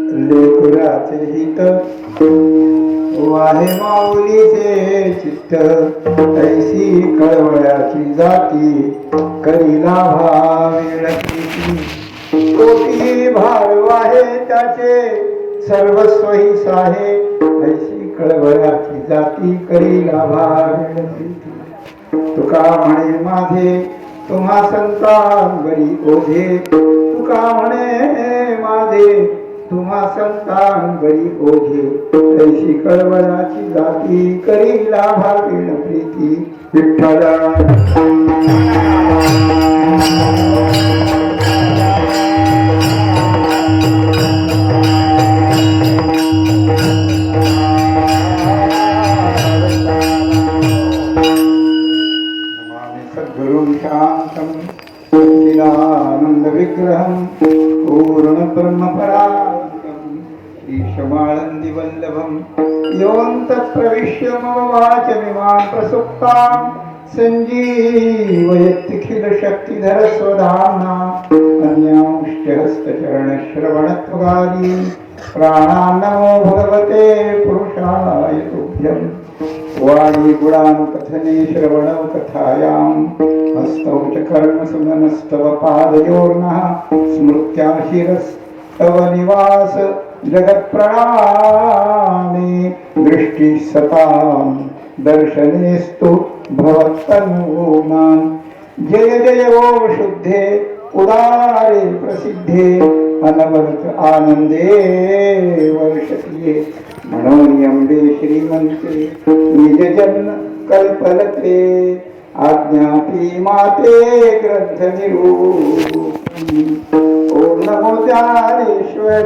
लेकराचे हित वाहे माऊलीचे चित्त ऐसी कळवळ्याची जाती करीला भावेळ प्रीती कोटी भार वाहे त्याचे सर्वस्व ही साहे ऐसी कळवळ्याची जाती करीला भावेळ प्रीती तुका म्हणे माझे तुम्हा संतांवरी ओझे तुका म्हणे माझे तुम्हा संतांवरी ओझे ऐशी कळवळाची जाती करीला भावेण प्रीती विठ्ठल शांतं सच्चिदानंद विग्रहं पूर्ण ब्रह्म परांतं ईशमाळंदी वल्लभं योऽन्तः प्रविश्य मम वाचमिमां प्रसुप्तां सञ्जीवयत्यखिल शक्तिधर स्वधाम्ना अन्यांश्च हस्तचरणश्रवणत्वगादि प्राणान्नमो भगवते पुरुषाय तुभ्यं वाणी गुणानुकथने श्रवणौ कथायां हस्तौ च कर्मसुमनस्तव पादयोर्नः स्मृत्या शिरस्तव निवास जगत्प्रणामे दृष्टिः सतां दर्शनेस्तु भवत्तनूनां जय जय वो शुद्धे उदारे प्रसिद्धे अनवरत आनंदे वर्षतीये म्हणून अंबे श्रीमंते निजजन कल्पलते आज्ञापी माते ग्रंथ निरूपी ओम नमो ज्ञानेश्वर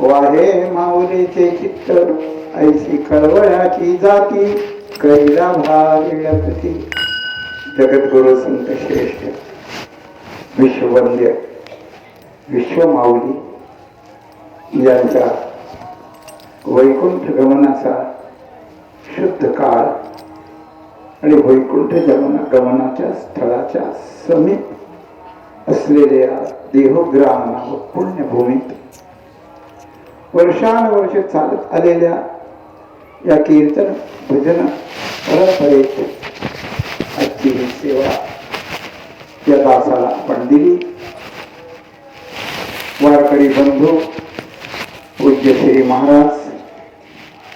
वाहे माऊलीचे चित्त ऐसी कळवळ्याची जाती कैला भाविळपती जगद्गुरु संत श्रेष्ठ विश्ववंद्य विश्वमाऊली यांच्या वैकुंठ गमनाचा शुद्ध काळ आणि वैकुंठ गमनाच्या स्थळाच्या समीप असलेल्या देहग्राम पुण्यभूमीत वर्षानुवर्ष चालत आलेल्या या कीर्तन भजन परंपरेत आजची ही सेवा या दासाला आपण दिली. वारकरी बंधू पूज्य श्री महाराज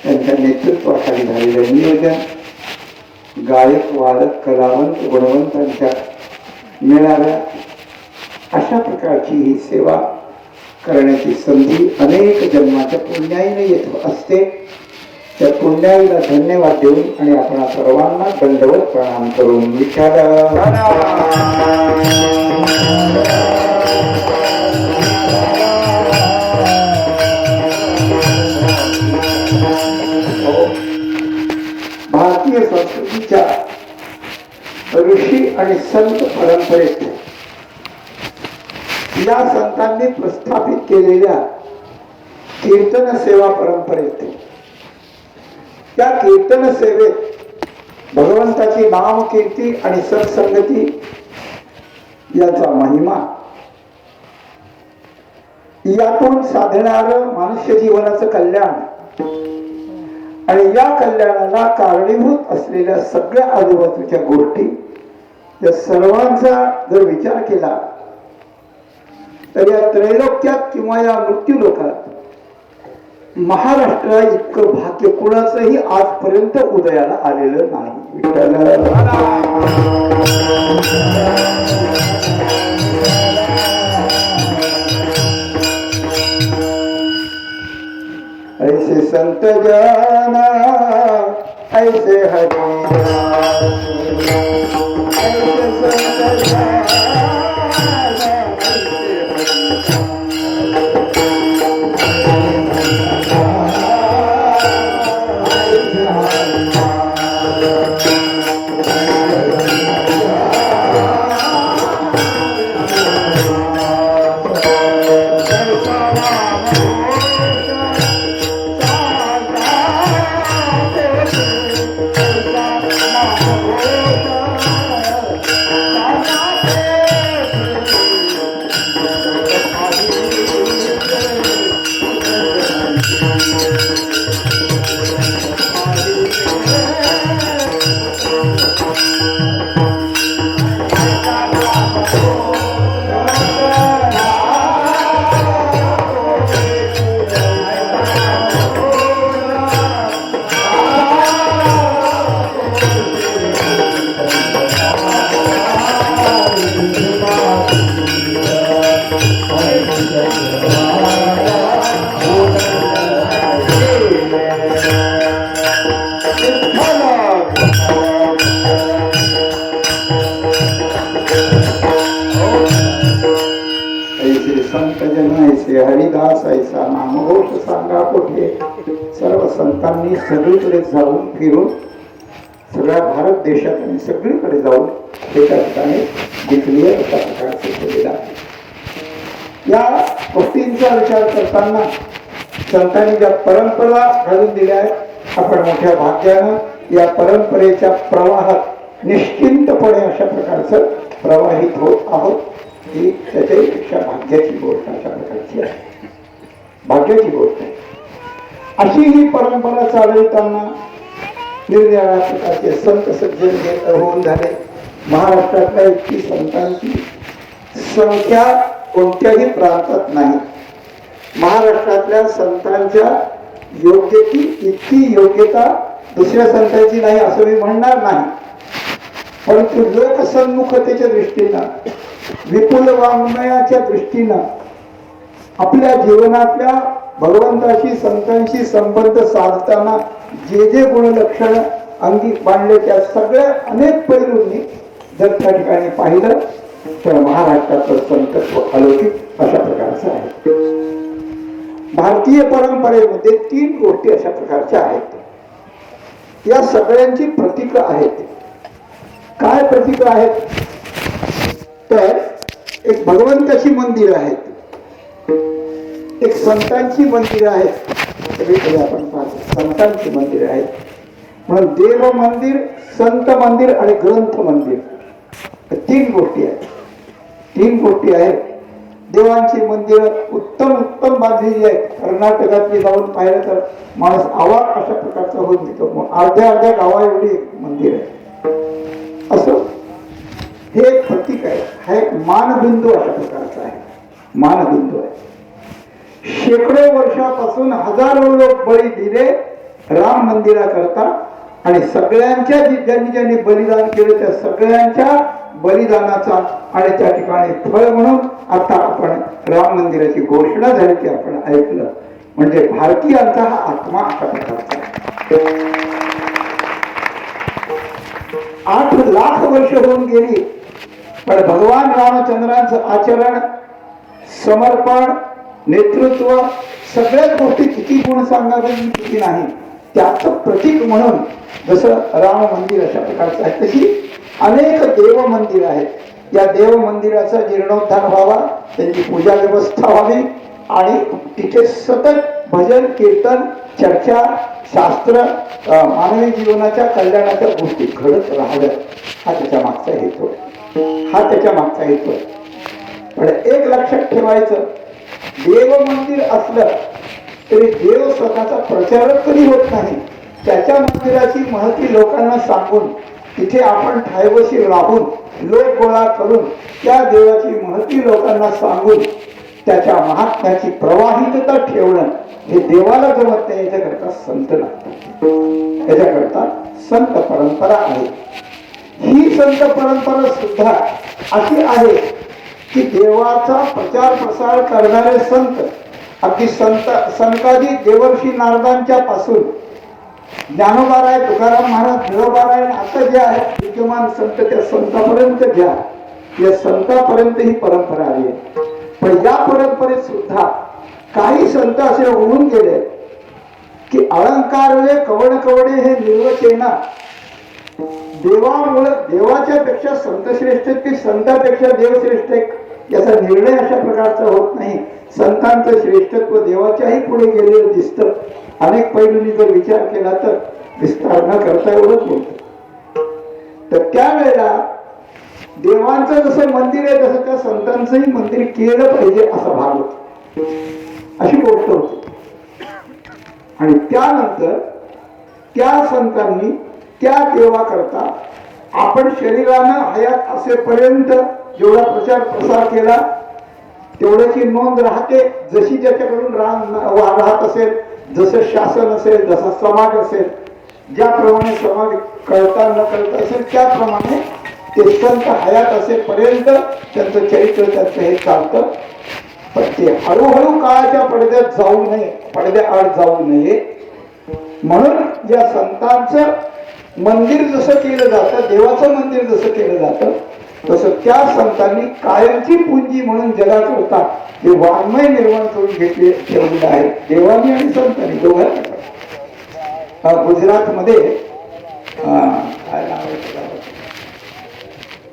यांच्या नेतृत्वाखाली झालेले नियोजन गायक वादक कलावंत गुणवंतांच्या मेळाव्या अशा प्रकारची ही सेवा करण्याची संधी अनेक जन्माच्या पुण्याईने येत असते. त्या पुण्याईला धन्यवाद देऊन आणि आपण सर्वांना दंडवत प्रणाम करून विचार भारतीय संस्कृतीच्या ऋषी आणि संत परंपरेत या संतांनी प्रस्थापित केलेल्या कीर्तन सेवा परंपरेत या कीर्तन सेवेत भगवंताची नाम कीर्ती आणि सत्संगती याचा महिमा यातून साधणारं मनुष्य जीवनाचं कल्याण आणि या कल्याणाला कारणीभूत असलेल्या सगळ्या आजूबाजूच्या गोष्टी या सर्वांचा जर विचार केला तर या त्रैलोक्यात किंवा या मृत्यू लोकात महाराष्ट्रा इतकं भाग्य कुणाचंही आजपर्यंत उदयाला आलेलं नाही. ऐसे संत जाना ऐसे हरि ऐसे संत जाना हरिदास ऐसा नामघोष सांगा कुठे. सर्व संतांनी सगळीकडे जाऊन फिरून सगळ्या भारत देशात आणि सगळीकडे जाऊन एका ठिकाणी जिंकली अशा प्रकारचे केलेला आहे. या गोष्टींचा विचार करताना संतांनी ज्या परंपरा घालून दिल्या आहेत आपण मोठ्या भाग्यानं या परंपरेच्या प्रवाहात निश्चिंतपणे अशा प्रकारचं प्रवाहित होत आहोत. ही त्याच्यापेक्षा भाग्याची गोष्ट अशा प्रकारची आहे. भाग्याची गोष्ट आहे. अशी ही परंपरा चालविताना निरनिराळ्या प्रकारचे संत सज्जन होऊन झाले. महाराष्ट्रातल्या इतकी संतांची संख्या कोणत्याही प्रांतात नाही. महाराष्ट्रातल्या संतांच्या योग्यती इतकी योग्यता दुसऱ्या संतांची नाही असं मी म्हणणार नाही. परंतु लोकसन्मुखतेच्या दृष्टीनं विपुल वाङ्मयाच्या दृष्टीनं आपल्या जीवनातल्या भगवंताशी संतांशी संबंध साधताना जे जे गुणलक्षण अंगी मांडले त्या सगळ्या अनेक पैलूंनी जर त्या ठिकाणी पाहिलं तर महाराष्ट्राचं संतत्व अलौकिक अशा प्रकारचं आहे. भारतीय परंपरेमध्ये 3 गोष्टी अशा प्रकारच्या आहेत. या सगळ्यांची प्रतीक आहेत. काय प्रतीक आहेत तर एक भगवंताची मंदिर आहेत, एक संतांची मंदिर आहेत. सगळीकडे आपण पाहतो संतांची मंदिर आहेत. म्हणून देव मंदिर, संत मंदिर आणि ग्रंथ मंदिर 3 गोष्टी आहेत. 3 गोष्टी आहेत. देवांची मंदिर उत्तम उत्तम बांधलेली आहेत. कर्नाटकातली जाऊन पाहिलं तर माणूस आवाज अशा प्रकारचा होऊन देतो. अर्ध्या अर्ध्या गावा एवढी मंदिर आहे. असं हे एक प्रतीक आहे. हा एक मानबिंदू अशा प्रकारचा आहे. मानबिंदू आहे. शेकडो वर्षापासून हजारो लोक बळी दिले राम मंदिराकरता आणि सगळ्यांच्या ज्यांनी ज्यांनी बलिदान केलं त्या सगळ्यांच्या बलिदानाचा आणि त्या ठिकाणी फळ म्हणून आता आपण राम मंदिराची घोषणा झाली की आपण ऐकलं. म्हणजे भारतीयांचा हा आत्मा अशा प्रकारचा आहे. 8 लाख वर्ष होऊन गेली पण भगवान रामचंद्रांचं आचरण, समर्पण, नेतृत्व सगळ्याच गोष्टी किती गुण सांगावे किती नाही त्याचं प्रतीक म्हणून जसं राम मंदिर अशा प्रकारचं आहे तशी अनेक देव मंदिर आहेत. या देव मंदिराचा जीर्णोद्धार व्हावा, त्यांची पूजा व्यवस्था व्हावी आणि तिथे सतत भजन, कीर्तन, चर्चा, शास्त्र, मानवी जीवनाच्या कल्याणाच्या गोष्टी घडत राहाव्या हा त्याच्या मागचा हेतू आहे. हा त्याच्या मागचा हेतू आहे. पण एक लक्षात ठेवायचं, देव मंदिर असलं तरी देव स्वतःचा प्रचारक कधी होत नाही. त्याच्या मंदिराची महती लोकांना सांगून तिथे आपण ठायबशी राहून लोक गोळा करून त्या देवाची महती लोकांना सांगून त्याच्या महात्म्याची प्रवाहितता ठेवणं हे देवाला जमत नाही. याच्याकरता संत लागतात, याच्याकरता संत परंपरा आहे. ही संत परंपरा सुद्धा अशी आहे की देवाचा प्रचार प्रसार करणारे संत अगदी संतादी देवर्षी नारदांच्या पासून ज्ञानोबाराय, तुकाराम महाराज, बिरोबाराय, आता जे आहेत विद्यमान संत त्या संतापर्यंत घ्या. या संतापर्यंत ही परंपरा आली आहे. पण या परंपरेत सुद्धा काही संत असे होऊन गेले की अलंकारले कवड कवडे हे निर्वचेना देवामुळे देवाच्या पेक्षा संत श्रेष्ठ की संतापेक्षा देव श्रेष्ठ याचा निर्णय अशा प्रकारचा होत नाही. संतांचं श्रेष्ठत्व देवाच्याही पुढे गेलेलं दिसतं. अनेक पैलूंनी जर विचार केला तर विस्तार न करता एवढंच बोलतो. तर त्यावेळेला देवांचं जसं मंदिर आहे तसं त्या संतांचंही मंदिर केलं पाहिजे असा भाग होता, अशी गोष्ट होती. आणि त्यानंतर त्या संतांनी त्या देवाकरता आपण शरीरानं हयात असेपर्यंत जेवढा प्रचार प्रसार केला तेवढ्याची नोंद राहते. जशी ज्याच्याकडून राहत असेल, जसं शासन असेल, जसा समाज असेल, ज्याप्रमाणे समाज कळता न कळता असेल त्याप्रमाणे ते संत हयात असेपर्यंत त्यांचं चरित्र त्यांचं हे चालतं. पण ते हळूहळू काळाच्या पडद्यात जाऊ नये, पडद्याआड जाऊ नये म्हणून या संतांचं मंदिर जसं केलं जातं, देवाचं मंदिर जसं केलं जातं तसं त्या संतांनी कायमची पुंजी म्हणून जगाकरता हे वाङ्मय निर्माण करून ठेवलेलं आहे देवानी आणि संतांनी दोघांना. गुजरातमध्ये काय नाव आहे,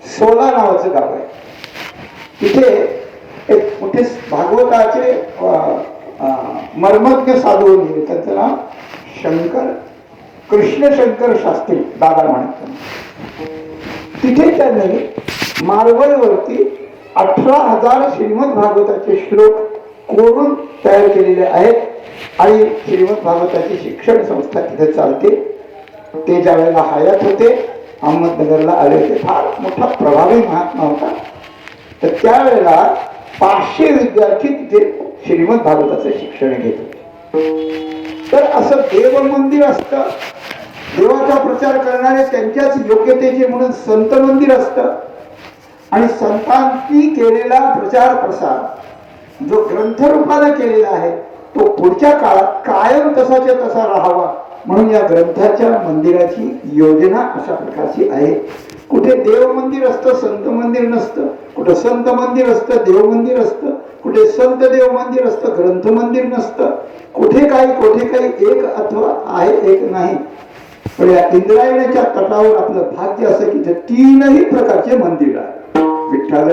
सोला नावाचं गाव आहे. तिथे एक मोठे भागवताचे मर्मज्ञ साधू होते. त्यांचं नाव कृष्णशंकर शास्त्री दादा म्हणतात. तिथे त्यांनी मार्बलवरती 18,000 श्रीमद भागवताचे श्लोक कोरून तयार केलेले आहेत आणि श्रीमद भागवताची शिक्षण संस्था तिथे चालते. ते ज्या वेळेला हयात होते, अहमदनगरला आले होते, फार मोठा प्रभावी महात्मा होता. तर त्यावेळेला 500 विद्यार्थी तिथे श्रीमद भागवताचं शिक्षण घेत होते. तर असं देव मंदिर असतं, देवाचा प्रचार करणारे त्यांच्याच योग्यतेचे म्हणून संत मंदिर असतं. आणि संतांनी केलेला प्रचार प्रसार जो ग्रंथ रूपाने केलेला आहे तो पुढच्या काळात कायम तसाच्या तसा राहावा म्हणून या ग्रंथाच्या मंदिराची योजना अशा प्रकारची आहे. कुठे देव मंदिर असतं, संत मंदिर नसतं. कुठे संत मंदिर असतं, देव मंदिर असतं. कुठे संत देव मंदिर असतं, ग्रंथ मंदिर नसतं. कुठे काही एक अथवा आहे, एक नाही. पण या इंद्रायणीच्या तटावर आपलं भाग्य असं की ते तीनही प्रकारचे मंदिर आहे. विठ्ठल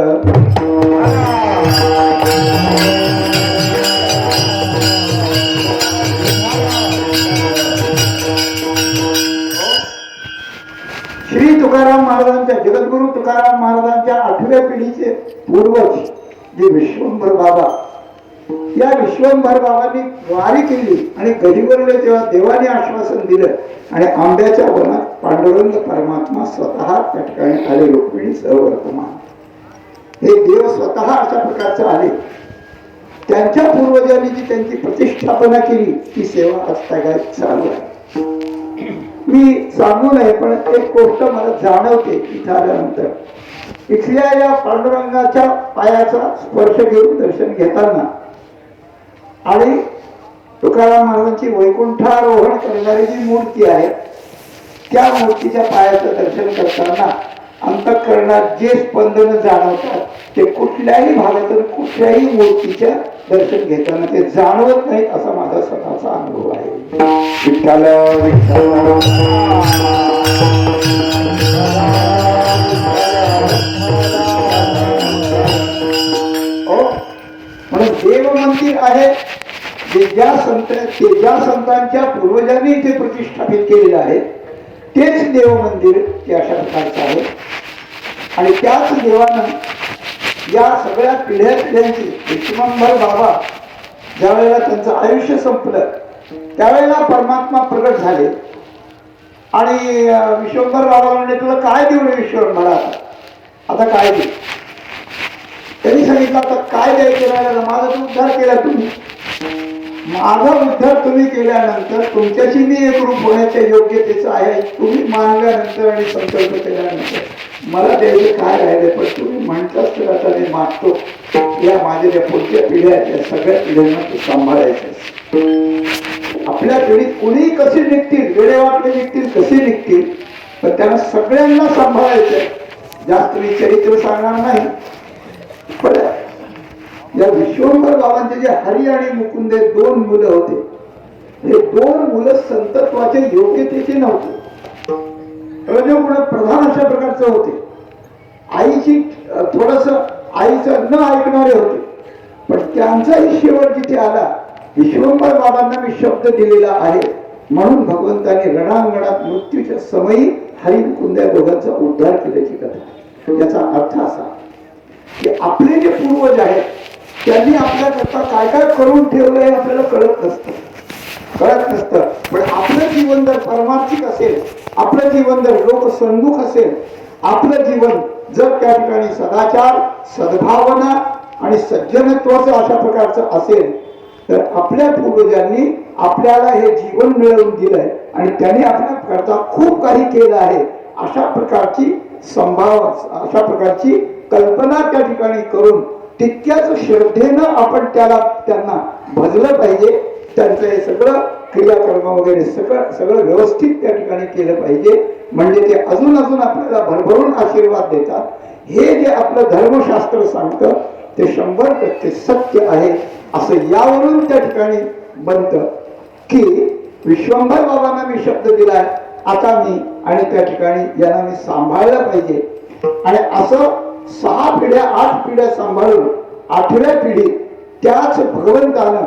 श्री तुकाराम महाराजांच्या, जगद्गुरु तुकाराम महाराजांच्या 8व्या पिढीचे पूर्वज जे विश्वंभर बाबा, या विश्वंभर बाबांनी वारी केली आणि गदिवरले तेव्हा देवाने आश्वासन दिलं आणि आंब्याच्या वनात पांडुरंग परमात्मा स्वतः त्या ठिकाणी आले. रुक्मिणी वर्तमान हे देव स्वतः अशा प्रकारचे आले. त्यांच्या पूर्वजांनी जी त्यांची प्रतिष्ठापना केली ती सेवा आज चालू आहे. मी सांगू नये पण एक गोष्ट मला जाणवते इथं आल्यानंतर. इथल्या या पांडुरंगाच्या पायाचा स्पर्श घेऊन दर्शन घेताना आणि तुकाराम महाराजांची वैकुंठारोहण करणारी जी मूर्ती आहे त्या मूर्तीच्या पायाचं दर्शन करताना अंतःकरणात जे स्पंदन जाणवतात ते कुठल्याही भागातून कुठल्याही मूर्तीच्या दर्शन घेताना ते जाणवत नाहीत असा माझा स्वतःचा अनुभव आहे. विठ्ठल म्हणून देव मंदिर आहे जे ज्या संतांच्या पूर्वजांनी इथे प्रतिष्ठापित केलेलं आहे तेच देव मंदिर ते अशा प्रकारचं आहे. आणि त्याच देवानं या सगळ्या पिढ्यांची विश्वंभर बाबा ज्या वेळेला त्यांचं आयुष्य संपलं त्यावेळेला परमात्मा प्रगट झाले आणि विश्वंभर बाबा म्हणले तुला काय देऊ रे विश्वंभरा, आता काय देऊ. त्यांनी सांगितलं आता काय द्यायचं राहिलं, माझा तो उद्धार केला तुम्ही, माझा उद्धार तुम्ही केल्यानंतर तुमच्याशी मी एकरूप होण्याच्या योग्यतेचं आहे, तुम्ही मानल्यानंतर आणि संकल्प केल्यानंतर मला द्यायचं काय राहिले, पण तुम्ही म्हणताच तर आता मी मागतो, या माझ्या ज्या पुढच्या पिढ्या या सगळ्या पिढ्यांना तू सांभाळायचं. आपल्या पिढीत कुणीही कसे निघतील, वेळेवाकडे निघतील, कसे निघतील, पण त्यांना सगळ्यांना सांभाळायचं. जास्त मी चरित्र सांगणार नाही, पण या विश्वंभर बाबांचे जे हरी आणि मुकुंद दोन मुलं होते, हे दोन मुलं संतत्वाचे योग्यतेचे नव्हते, रजोगुण प्रधान अशा प्रकारचे होते. आईची थोडस आईचं न ऐकणारे होते, पण त्यांचाही शेवट जिथे आला, विश्वंभर बाबांना मी शब्द दिलेला आहे म्हणून भगवंताने रणांगणात मृत्यूच्या समयी हरी मुकुंद दोघांचा उद्धार केल्याची कथा. याचा अर्थ असा की आपले जे पूर्वज आहेत त्यांनी आपल्याकरता काय काय करून ठेवलंय आपल्याला कळत नसतं. पण आपलं जीवन जर परमार्थिक असेल, आपलं जीवन जर लोकसन्मुख असेल, आपलं जीवन जर त्या ठिकाणी सदाचार, सद्भावना आणि सज्जनत्वाचं अशा प्रकारचं असेल, तर आपल्या पूर्वजांनी आपल्याला हे जीवन मिळवून दिलंय आणि त्यांनी आपल्याकरता खूप काही केलं आहे, अशा प्रकारची अशा प्रकारची कल्पना त्या ठिकाणी करून तितक्याच श्रद्धेनं आपण त्यांना भजलं पाहिजे. त्यांचं हे सगळं क्रियाकर्म वगैरे सगळं व्यवस्थित त्या ठिकाणी केलं पाहिजे, म्हणजे ते अजून आपल्याला भरभरून आशीर्वाद देतात. हे जे आपलं धर्मशास्त्र सांगतं ते 100% सत्य आहे, असं यावरून त्या ठिकाणी बनतं की विश्वंभर बाबांना मी शब्द दिलाय, आता मी आणि त्या ठिकाणी यांना मी सांभाळलं पाहिजे. आणि असं 6 पिढ्या 8 पिढ्या सांभाळून 8व्या पिढी त्याच भगवंतानं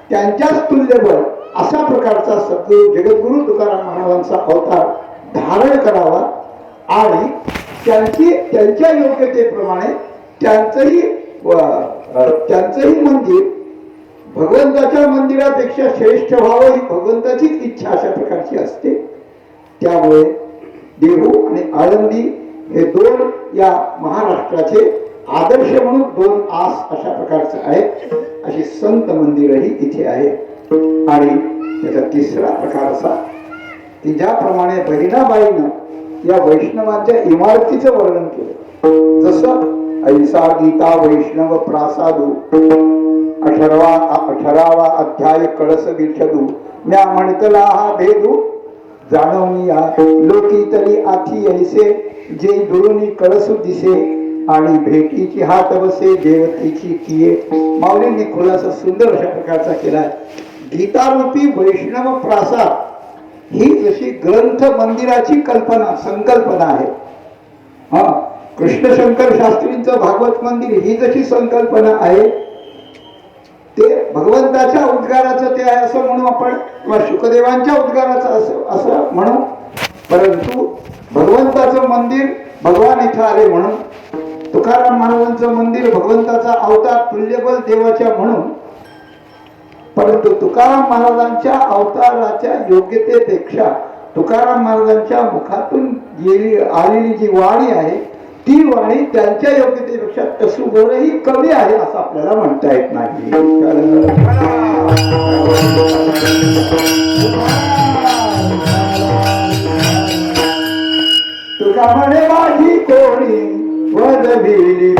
त्यांच्याच तुल्यबळ अशा प्रकारचा सद्गुरू जगद्गुरु तुकाराम महाराजांचा अवतार धारण करावा आणि त्यांच्या योग्यतेप्रमाणे त्यांचंही मंदिर भगवंताच्या मंदिरापेक्षा श्रेष्ठ व्हावं ही भगवंताचीच इच्छा अशा प्रकारची असते. त्यामुळे देहू आणि आळंदी हे 2 या महाराष्ट्राचे आदर्श म्हणून 2 आस अशा प्रकारचे आहेत. अशी संत मंदिरही इथे आहे. आणि त्याचा तिसरा प्रकार असा की ज्याप्रमाणे बहिणाबाईनं या वैष्णवांच्या इमारतीचं वर्णन केलं, जसं ऐसा गीता वैष्णव प्रासादू 18वा अध्याय कळस विषदू म्या म्हणतला हा भेदू जाणवनिया लोकी तरी आठी ऐसे जे दुरुनी कळसू दिसे आणि भेटीची हात बसे देवतेची किये. माऊलींनी खुलासा सुंदर अशा प्रकारचा केलाय. गीतारूपी वैष्णव प्रासाद ही जशी ग्रंथ मंदिराची संकल्पना आहे, कृष्णशंकर शास्त्रींचं भागवत मंदिर ही जशी संकल्पना आहे, ते भगवंताच्या उद्गाराचं ते आहे असं म्हणू आपण, किंवा शुकदेवांच्या उद्गाराचं असं म्हणू. परंतु भगवंताचं मंदिर भगवान इथं आले म्हणून, तुकाराम महाराजांचं मंदिर भगवंताचा अवतार तुल्यबल देवाच्या म्हणून. परंतु तुकाराम महाराजांच्या अवताराच्या योग्यतेपेक्षा तुकाराम महाराजांच्या मुखातून आलेली जी वाणी आहे ती वाणी त्यांच्या योग्यतेपेक्षा तसूभरही कमी आहे असं आपल्याला म्हणता येत नाही. तुका म्हणे माझी कोणी वदविली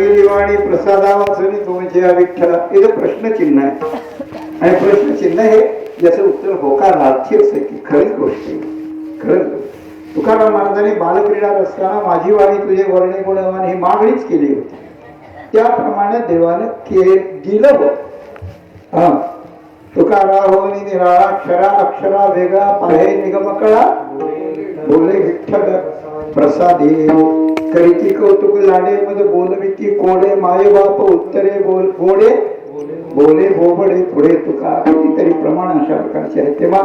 चविली वाणी प्रसादा वाचनी तुमच्या विठ्ठला, हे प्रश्नचिन्ह आहे. आणि प्रश्नचिन्ह हे याचं उत्तर होकारार्थी असं की खरंच गोष्ट आहे, खरंच. तुकाराम महाराजांनी बालक्रीडा असताना माझी वाणी तुझे वर्णे गुणवान ही मागणीच केली होती. त्याप्रमाणे देवानं दिलं होत. तुकाराहोनी निराळा क्षरा अक्षरा वेगळा पाहे निगमकळा बोले विठ्ठल प्रसादे करीती कौतुक लाडे मध बोलविती कोडे माये बाप उत्तरे बोल गोडे बोले बोबडे पुढे तुका. कितीतरी प्रमाण अशा प्रकारचे आहे. तेव्हा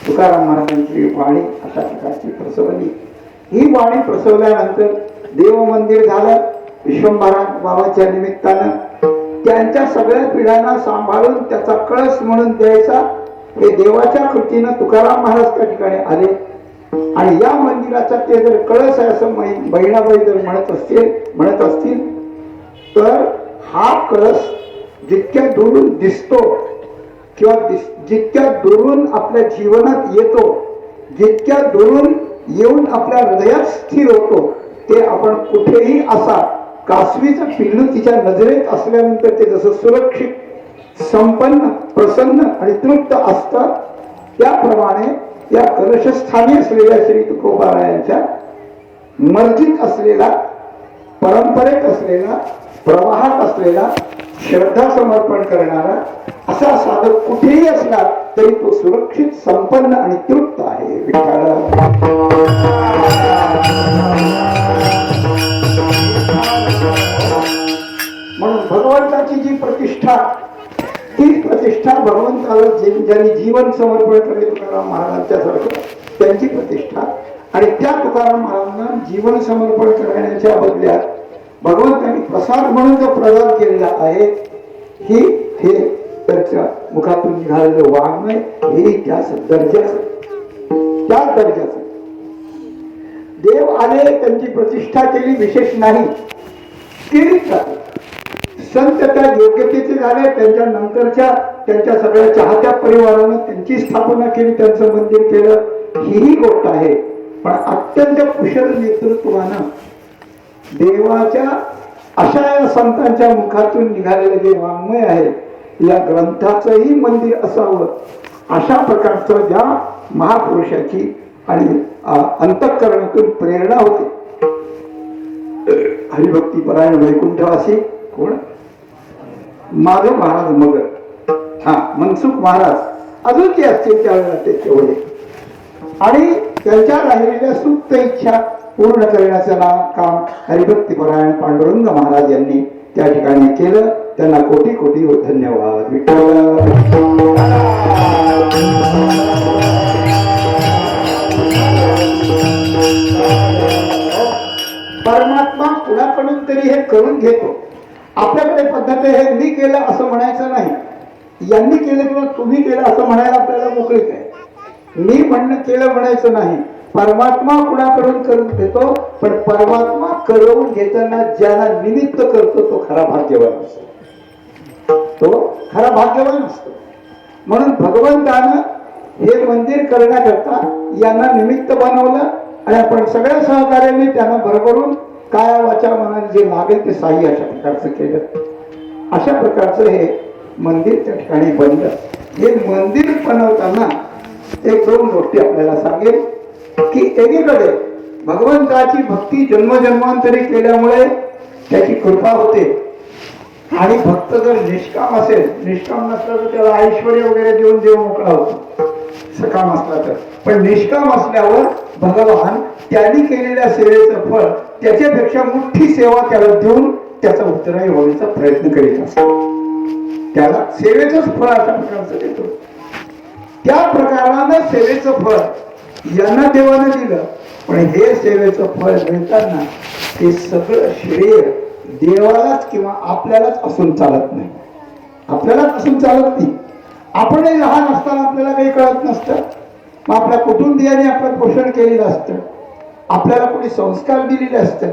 तुकाराम महाराजांची वाणी अशा प्रकारची प्रसवली. ही वाणी प्रसवल्यानंतर देव मंदिर झालं. विश्वंभरा बाबाच्या निमित्तानं त्यांच्या सगळ्या पिढ्यांना सांभाळून त्याचा कळस म्हणून द्यायचा हे देवाच्या कृतीनं तुकाराम महाराज त्या ठिकाणी आले. आणि या मंदिराचा ते जर कळस आहे असं बहिणाबाई जर म्हणत असतील तर हा कळस जितक्या दुरून दिसतो किंवा जितक्या दुरून आपल्या जीवनात येतो, जितक्या दुरून येऊन आपल्या हृदयात स्थिर होतो, ते आपण कुठेही असा कासवीचं पिल्लू तिच्या नजरेत असल्यानंतर ते जसं सुरक्षित संपन्न प्रसन्न आणि तृप्त असतं, त्याप्रमाणे या कलशस्थानी असलेल्या श्री तुकोबारायांच्या मर्जीत असलेला, परंपरेत असलेला, प्रवाहात असलेला, श्रद्धा समर्पण करणारा असा साधक कुठेही असला तरी तो सुरक्षित संपन्न आणि तृप्त आहे. विठ्ठल म्हणून भगवंताची जी प्रतिष्ठा, ती प्रतिष्ठा भगवंताला ज्यांनी जीवन समर्पण केले तुकाराम महाराजांच्या सारखं त्यांची प्रतिष्ठा, आणि त्या तुकाराम महाराजांना जीवन समर्पण करण्याच्या बदल्यात भगवंतांनी प्रसाद म्हणून जो प्रदान केलेला आहे, हे त्याच्या मुखातून निघालेलं वाङ्मय हे त्याच दर्जाचं. देव आले, त्यांची प्रतिष्ठा केली, विशेष नाही, केलीच जाते. संत त्या योग्यतेचे झाले, त्यांच्या नंतरच्या त्यांच्या सगळ्या चाहत्या परिवारानं त्यांची स्थापना केली, त्यांचं मंदिर केलं, ही गोष्ट आहे. पण अत्यंत कुशल नेतृत्वानं देवाच्या अशा या संतांच्या मुखातून निघालेले जे वाङ्मय आहे, या ग्रंथाचंही मंदिर असावं अशा प्रकारचं ज्या महापुरुषाची आणि अंतःकरणातून प्रेरणा होती. हरिभक्ती परायण वैकुंठवासी कोण? माधव महाराज मगर, मनसुख महाराज अजून ते असतील त्यावेळेला ते तेवढे, आणि त्यांच्या राहिलेल्या सुप्त इच्छा पूर्ण करण्याचं काम हरिभक्ती परायण पांडुरंग महाराज यांनी त्या ठिकाणी केलं. त्यांना कोटी कोटी धन्यवाद. विठ्ठल परमात्मा कुणाकडून तरी हे करून घेतो. आपल्याकडे पद्धत आहे हे मी केलं असं म्हणायचं नाही, यांनी केलं किंवा तुम्ही केलं असं म्हणायला आपल्याला मोकळीक आहे. मी केलं म्हणायचं नाही. परमात्मा कुणाकडून करून घेतो, पण परमात्मा करून घेताना ज्याला निमित्त करतो तो खरा भाग्यवान असतो, तो खरा भाग्यवान असतो. म्हणून भगवंतानं हे मंदिर करण्याकरता यांना निमित्त बनवलं, आणि आपण सगळ्या सहकार्याने त्यांना बरोबरून काय वाचा मनाने जे लागेल ते साह्य अशा प्रकारचं केलं. अशा प्रकारचं हे मंदिर त्या ठिकाणी बनलं. हे मंदिर बनवताना एक दोन गोष्टी आपल्याला सांगेल की एकीकडे भगवंताची भक्ती जन्मजन्मांतरी केल्यामुळे त्याची कृपा होते, आणि भक्त जर निष्काम असेल, निष्काम नसला तर त्याला ऐश्वर्य वगैरे देऊन देव मोकळा होतो, सकाम असला तर. पण निष्काम असल्यावर भगवान त्यांनी केलेल्या सेवेचं फळ त्याच्यापेक्षा मोठी सेवा त्याला देऊन त्याचा उत्तरायी होण्याचा प्रयत्न करीत असतो. त्याला सेवेचंच फळ अशा प्रकारचं देतो. त्या प्रकारानं सेवेचं फळ यांना देवानं दिलं, पण हे सेवेचं फळ मिळताना ते सगळं श्रेय देवालाच किंवा आपल्यालाच असून चालत नाही. आपल्यालाच असून चालत नाही. आपणही लहान असताना आपल्याला काही कळत नसतं, मग आपल्या कुटुंबियांनी आपलं पोषण केलेलं असतं, आपल्याला कोणी संस्कार दिलेले असतात.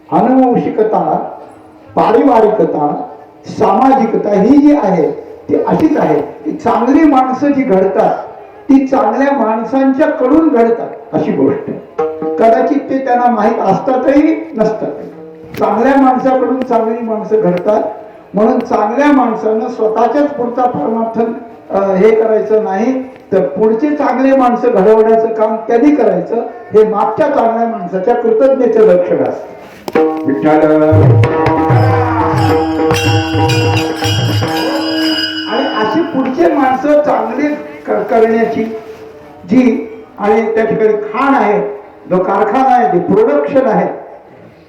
अनुवंशिकता, पारिवारिकता, सामाजिकता ही जी आहे ती अशीच आहे की चांगली माणसं जी घडतात ती चांगल्या माणसांच्या कडून घडतात अशी गोष्ट. कदाचित ते त्यांना माहीत असतातही नसतात. चांगल्या माणसाकडून चांगली माणसं घडतात. म्हणून चांगल्या माणसानं स्वतःच्याच पुरता परमार्थ हे करायचं नाही, तर पुढचे चांगले माणसं घडवण्याचं काम त्यांनी करायचं. हे मागच्या चांगल्या माणसाच्या कृतज्ञतेचं लक्षण असतं. विठ्ठल. आणि अशी पुढचे माणसं चांगली करण्याची जी आणि त्या ठिकाणी खाण आहे, जो कारखाना आहे, जे प्रोडक्शन आहे,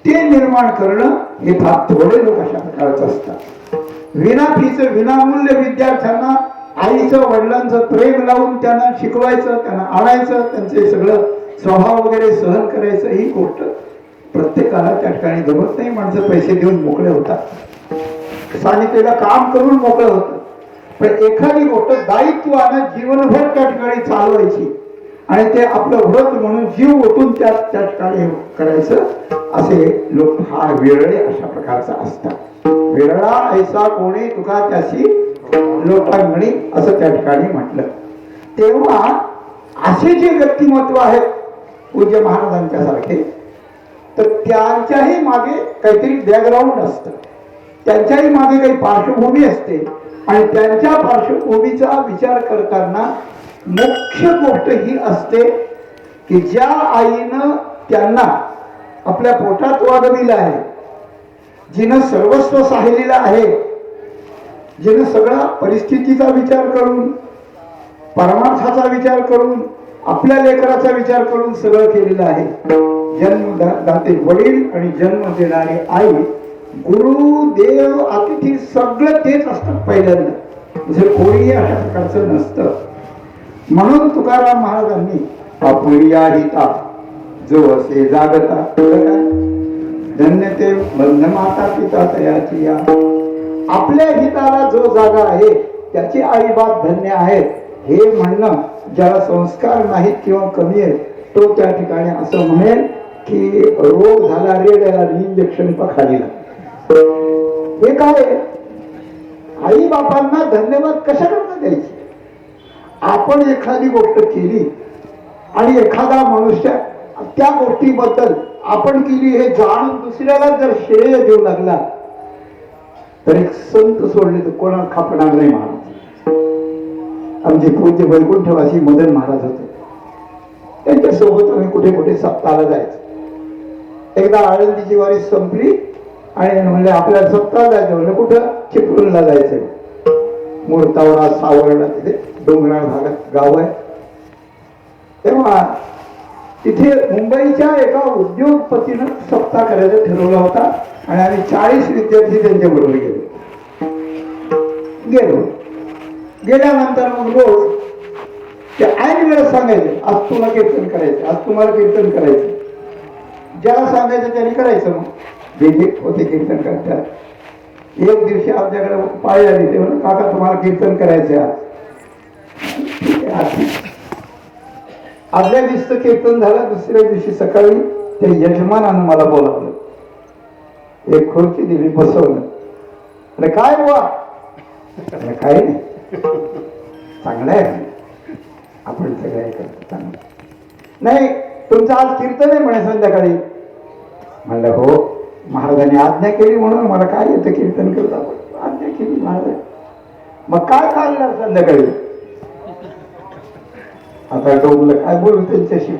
ते निर्माण करणं हे फार थोडे लोक अशा प्रकारचं असतात. विना फीचं विनामूल्य विद्यार्थ्यांना आईचं वडिलांचं प्रेम लावून त्यांना शिकवायचं, त्यांना आणायचं, त्यांचे सगळं स्वभाव वगैरे सहन करायचं, ही गोष्ट प्रत्येकाला त्या ठिकाणी जमत नाही. माणसं पैसे देऊन मोकळे होतात, सांगितलेलं काम करून मोकळं होतं. पण एखादी गोष्ट दायित्वानं जीवनभर त्या ठिकाणी चालवायची आणि ते आपलं व्रत म्हणून जीव ओतून त्या ठिकाणी करायचं, असे लोक फार वेरळे अशा प्रकारचा असतात. वेरळा ऐसा कोणी तुका त्याशी लोकांगणी, असं त्या ठिकाणी म्हटलं. तेव्हा असे जे व्यक्तिमत्व आहेत पूज्य महाराजांच्या सारखे, तर त्यांच्याही मागे काहीतरी बॅकग्राऊंड असतं, त्यांच्याही मागे काही पार्श्वभूमी असते. आणि त्यांच्या पार्श्वभूमीचा विचार करताना मुख्य गोष्ट ही असते की ज्या आईनं त्यांना आपल्या पोटात वागविलं आहे, जिनं सर्वस्व साहिलेलं आहे, जिनं सगळा परिस्थितीचा विचार करून, परमार्थाचा विचार करून, आपल्या लेकराचा विचार करून सगळं केलेलं आहे. जन्मदाते वडील आणि जन्म देणारी आई, गुरु देव अतिथी सगळं तेच असतात पहिल्यांदा, दुसरं कोणीही अशा प्रकारचं नसतं. म्हणून तुकाराम महाराजांनी आपुलिया हिता जो असे जागता, धन्य ते बंध माता पिता तयाची या. आपल्या हिताला जो जागा आहे त्याची आई बाप धन्य आहेत, हे म्हणणं ज्याला संस्कार नाहीत किंवा कमी आहेत, तो त्या ठिकाणी असं म्हणेल की रोग झाला रेड्याला इंजेक्शन खालीला. हे काय, आई बापांना धन्यवाद कशाकडनं द्यायचे? आपण एखादी गोष्ट केली आणि एखादा मनुष्य त्या गोष्टीबद्दल आपण केली हे जाणून दुसऱ्याला जर श्रेय देऊ लागला, तर एक संत सोडले तर कोणाला खापणार नाही. महाराज आमचे पूज्य वैकुंठवासी मदन महाराज होते, त्यांच्या सोबत आम्ही कुठे कुठे सप्ताहाला जायचो. एकदा आळंदीची वारी संपली आणि म्हणले आपल्याला सप्ताह जायचं, म्हणजे कुठं चिपळूणला जायचंय. मुहूर्तावर आज सावळला, तिथे डोंगराळ भागात गाव आहे. तेव्हा तिथे मुंबईच्या एका उद्योगपतीनं सप्ताह करायचा ठरवला होता आणि आम्ही 40 विद्यार्थी त्यांच्या बरोबर गेलो. गेल्यानंतर मग रोज ते ऐन वेळेस सांगायचे, आज तुला कीर्तन करायचं, आज तुम्हाला कीर्तन करायचं. ज्याला सांगायचं त्याने करायचं. मग जे होते कीर्तन करतात. एक दिवशी आमच्याकडे पाय आली, ते म्हणून काका तुम्हाला कीर्तन करायचं आज. आदल्या दिवशी कीर्तन झालं, दुसऱ्या दिवशी सकाळी त्या यजमानानं मला बोलावलं, एक खुर्ची दिली, बसवलं. अरे काय बुवा? काय नाही, चांगलं आहे, आपण सगळं हे करतो चांगलं. नाही तुमचं आज कीर्तन आहे म्हणे संध्याकाळी. म्हणलं हो, महाराजांनी आज्ञा केली म्हणून मला काय येतं कीर्तन करता. आज्ञा केली महाराज. मग काय चालणार संध्याकाळी? आता डोंबलं काय बोलू त्यांच्याशी,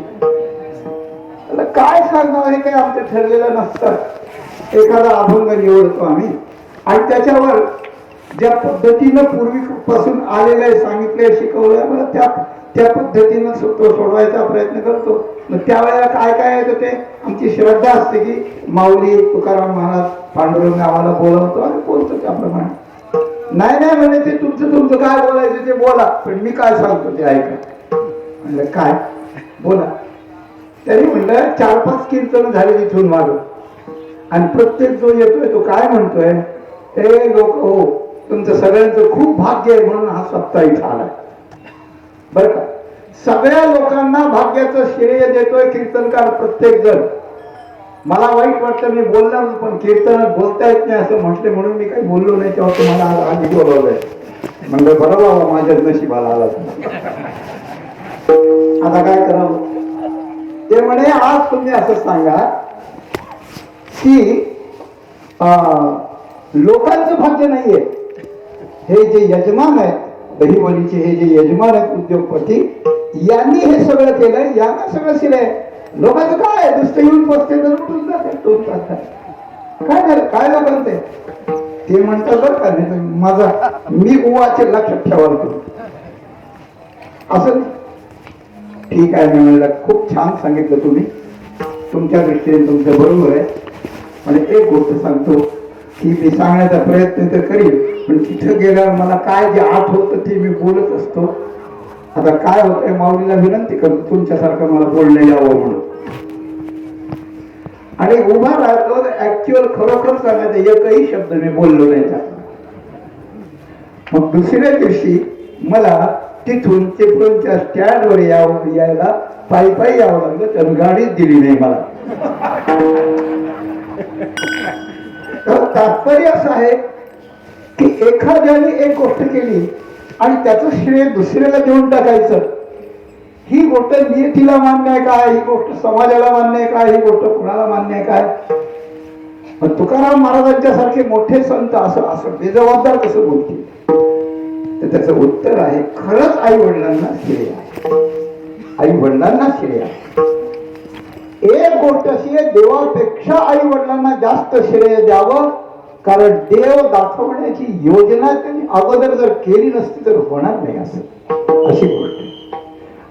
काय सांगणार, हे काही आमचं ठरलेलं नसतं. एखादा अभंग निवडतो आम्ही आणि त्याच्यावर ज्या पद्धतीनं पूर्वीपासून आलेलं आहे, सांगितलंय, शिकवलंय, मला त्या पद्धतीनं तो सोडवायचा प्रयत्न करतो. मग त्यावेळेला काय काय येतं ते आमची श्रद्धा असते की माऊली तुकाराम महाराज पांडुरंग आम्हाला बोलवतो आणि बोलतो त्याप्रमाणे. नाही नाही म्हणे ते तुमचं काय बोलायचं ते बोला, पण मी काय सांगतो ते ऐका. म्हणलं काय बोला. त्यांनी म्हणलं 4-5 कीर्तन झाले तिथून मागं, आणि प्रत्येक जो येतोय तो काय म्हणतोय, हे लोक हो तुमचं सगळ्यांचं खूप भाग्य आहे म्हणून हा सप्ताह इथं आलाय. बरं का, सगळ्या लोकांना भाग्याचं श्रेय देतोय कीर्तनकार प्रत्येक जण. मला वाईट वाटतं मी बोलणार, पण कीर्तनात बोलता येत नाही असं म्हटले म्हणून मी काही बोललो नाही. तेव्हा तुम्हाला आधी बोलवलंय. म्हणलं बरं बाबा माझ्या नशिबाला आला. आता काय करावं? ते म्हणे आज तुम्ही असं सांगा की लोकांचं भाग्य नाहीये. हे जे यजमान आहेत, दहिवलीचे हे जे यजमान आहेत उद्योगपती, यांनी हे सगळं केलं, यांना सगळं शिलय. लोकांचं काय नुसतं येऊन बसते तर उठून जाते, दोन तासात काय झालं, काय लोकांचं ते म्हणतात बरं का, नाही माझा मी उवाचे लक्षात ठेवाल तू असं. ठीक आहे, मी म्हणलं खूप छान सांगितलं तुम्ही, तुमच्या दृष्टीने तुमचं बरोबर आहे. आणि एक गोष्ट सांगतो की मी सांगण्याचा प्रयत्न तर करीन, पण तिथं गेल्यावर मला काय जे आठवतं ते मी बोलत असतो. आता काय होतंय, माऊलीला विनंती करतो तुमच्यासारखं मला बोलणं यावं म्हणून. आणि उभा राहतो ऍक्च्युअल खरोखर सांगायचं एकही शब्द मी बोललो नाही त्यात. मग दुसऱ्या दिवशी मला तिथून चिपळूणच्या स्टँडवर यायला पायी पायी यावं लागलं, तर गाडीच दिली नाही मला. तर तात्पर्य असं आहे की एखाद्याने एक गोष्ट केली आणि त्याचं श्रेय दुसऱ्याला देऊन टाकायचं, ही गोष्ट नियतीला मान्य आहे काय, ही गोष्ट समाजाला मान्य आहे काय, ही गोष्ट कुणाला मान्य आहे काय. पण तुकाराम महाराजांच्या सारखे मोठे संत असं असं बेजबाबदार कसं बोलतील. तर त्याचं उत्तर आहे, खरंच आई वडिलांना श्रेय आहे, आई वडिलांना श्रेय आहे. एक गोष्ट अशी आहे, देवापेक्षा आई वडिलांना जास्त श्रेय द्यावं, कारण देव दाखवण्याची योजना त्यांनी अगोदर जर केली नसती तर होणार नाही असं, अशी गोष्ट.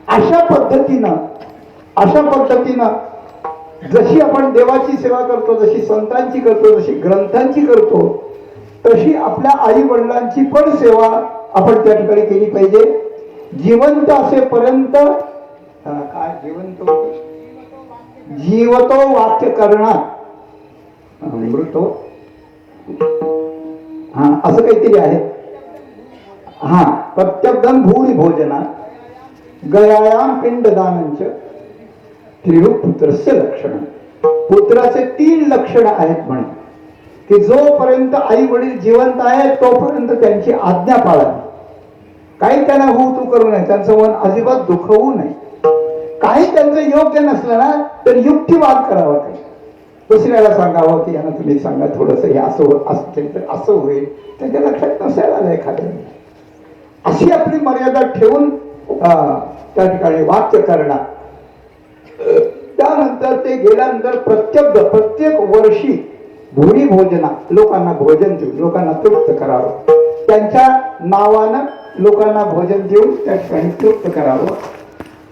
अशा पद्धतीनं जशी आपण देवाची सेवा करतो, जशी संतांची करतो, जशी ग्रंथांची करतो, तशी आपल्या आई वडिलांची पण सेवा आपण त्या ठिकाणी केली पाहिजे. जिवंत असेपर्यंत काय जीवतो वाक्य करणार मृतो, असं काहीतरी आहे. प्रत्यब्दम भूरी भोजना गयायाम पिंडदानंच त्रिपुत्रस्य लक्षण. पुत्राचे 3 लक्षण आहेत म्हणे, की जोपर्यंत आई वडील जिवंत आहेत तोपर्यंत त्यांची आज्ञा पाळावी, काही त्यांना हो तू करू नये, त्यांचं मन अजिबात दुखवू नये, काही त्यांचं योग्य नसलं ना तर युक्तिवाद करावा, काही दुसऱ्याला सांगावं की यांना तुम्ही सांगा थोडस हे असं केलं तर असं होईल, त्याच्या लक्षात नसायला आलं एखाद्याने. अशी आपली मर्यादा ठेवून त्या ठिकाणी वाक्य करणार. त्यानंतर ते गेल्यानंतर प्रत्येक वर्षी भूरी भोजना, लोकांना भोजन देऊन लोकांना तृप्त करावं, त्यांच्या नावानं लोकांना भोजन देऊन त्या ठिकाणी तृप्त करावं.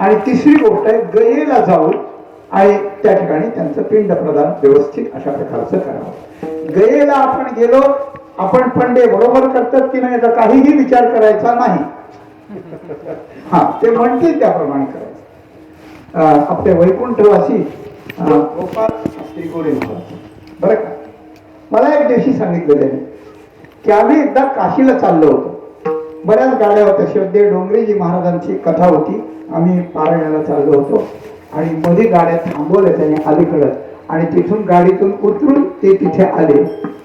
आणि तिसरी गोष्ट आहे, गयेला जाऊन आणि त्या ठिकाणी त्यांचं पिंड प्रदान व्यवस्थित अशा प्रकारचं करावं. गयेला आपण गेलो, आपण पंडे बरोबर करतात की नाही याचा काहीही विचार करायचा नाही. ते म्हणतील त्याप्रमाणे करायचं. आपले वैकुंठवासी गोपाळ शास्त्री गोरे बरं का, मला एक दिवशी सांगितलं त्याने की आम्ही एकदा काशीला चाललो होतो. बऱ्याच गाड्या होत्या, श्रद्धे डोंगरेजी महाराजांची कथा होती, आम्ही पारायणाला चाललो होतो आणि मध्ये गाड्या थांबवल्या त्याने अलीकडं, आणि तिथून गाडीतून उतरून ते तिथे आले.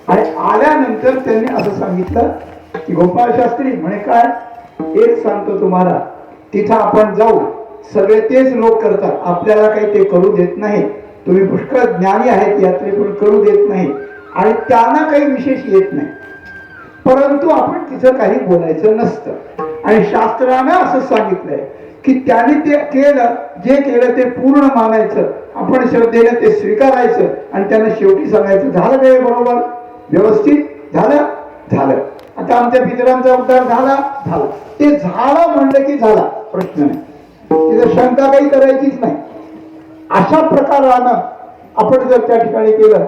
आणि आल्यानंतर त्यांनी असं सांगितलं की गोपाळ शास्त्री म्हणे काय, एक सांगतो तुम्हाला, तिथं आपण जाऊ, सगळे तेच लोक करतात, आपल्याला काही ते करू देत नाही, तुम्ही पुष्कळ ज्ञानी आहेत यात्रे पण करू देत नाही, आणि त्यांना काही विशेष येत नाही, परंतु आपण तिथं काही बोलायचं नसतं. आणि शास्त्रानं असं सांगितलंय की त्यांनी ते केलं, जे केलं ते पूर्ण मानायचं, आपण श्रद्धेने ते स्वीकारायचं, आणि त्यांना शेवटी सांगायचं झालं काय बरोबर, व्यवस्थित झालं, आता आमच्या पितरांचा उद्धार झाला, ते झालं म्हणलं की झाला, प्रश्न नाही, तिथं शंका काही करायचीच नाही. अशा प्रकारानं आपण जर त्या ठिकाणी केलं,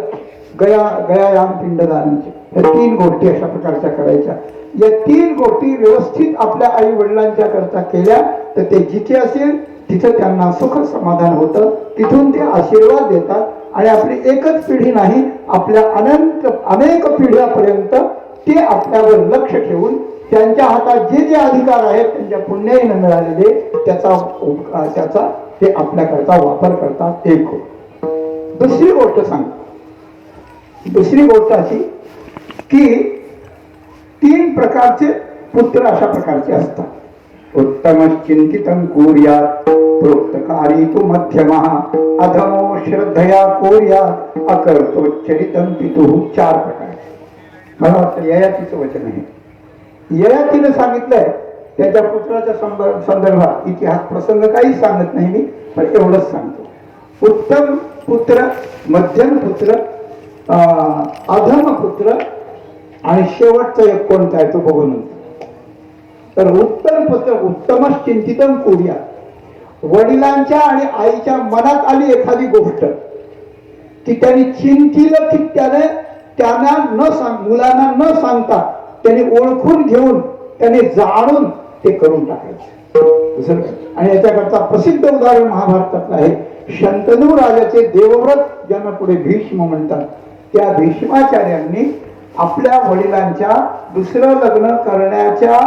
गयायाम पिंडदानांचे या 3 गोष्टी अशा प्रकारच्या करायच्या. या 3 गोष्टी व्यवस्थित आपल्या आई वडिलांच्या करता केल्या तर ते जिथे असेल तिथे त्यांना सुख समाधान होतं, तिथून ते आशीर्वाद देतात, आणि आपली एकच पिढी नाही, आपल्या अनेक पिढ्यापर्यंत ते आपल्यावर लक्ष ठेवून त्यांच्या हातात जे जे अधिकार आहेत त्यांच्या पुण्याने मिळालेले त्याचा ते आपल्याकरता वापर करतात. एक दुसरी गोष्ट सांग, दुसरी गोष्ट अशी की 3 प्रकारचे पुत्र अशा प्रकारचे असतात. उत्तम चिंतितम कुर्यात प्रोक्तकारी तू मध्यमा अधमो श्रद्धया कोर्या अकर्तो चरितं पितुः. 4 प्रकार. मला वाटतं ययातीचं वचन आहे. ययातीनं सांगितलंय त्याच्या पुत्राच्या संदर्भात इतिहास प्रसंग काही सांगत नाही मी, पण एवढंच सांगतो. उत्तम पुत्र, मध्यम पुत्र, अधम पुत्र आणि शेवटचा एक कोणता आहे तो बघून. तर उत्तम पुत्र उत्तमच चिंतितम कुर्या. वडिलांच्या आणि आईच्या मनात आली एखादी गोष्ट की त्यांनी चिंतिलं की त्यांना मुलांना न सांगता त्यांनी ओळखून घेऊन त्यांनी जाणून ते करून टाकायचे. आणि याच्याकरता प्रसिद्ध उदाहरण महाभारतातलं आहे. शंतनू राजाचे देवव्रत ज्यांना पुढे भीष्म म्हणतात, त्या भीष्माचार्यांनी आपल्या वडिलांच्या दुसरं लग्न करण्याच्या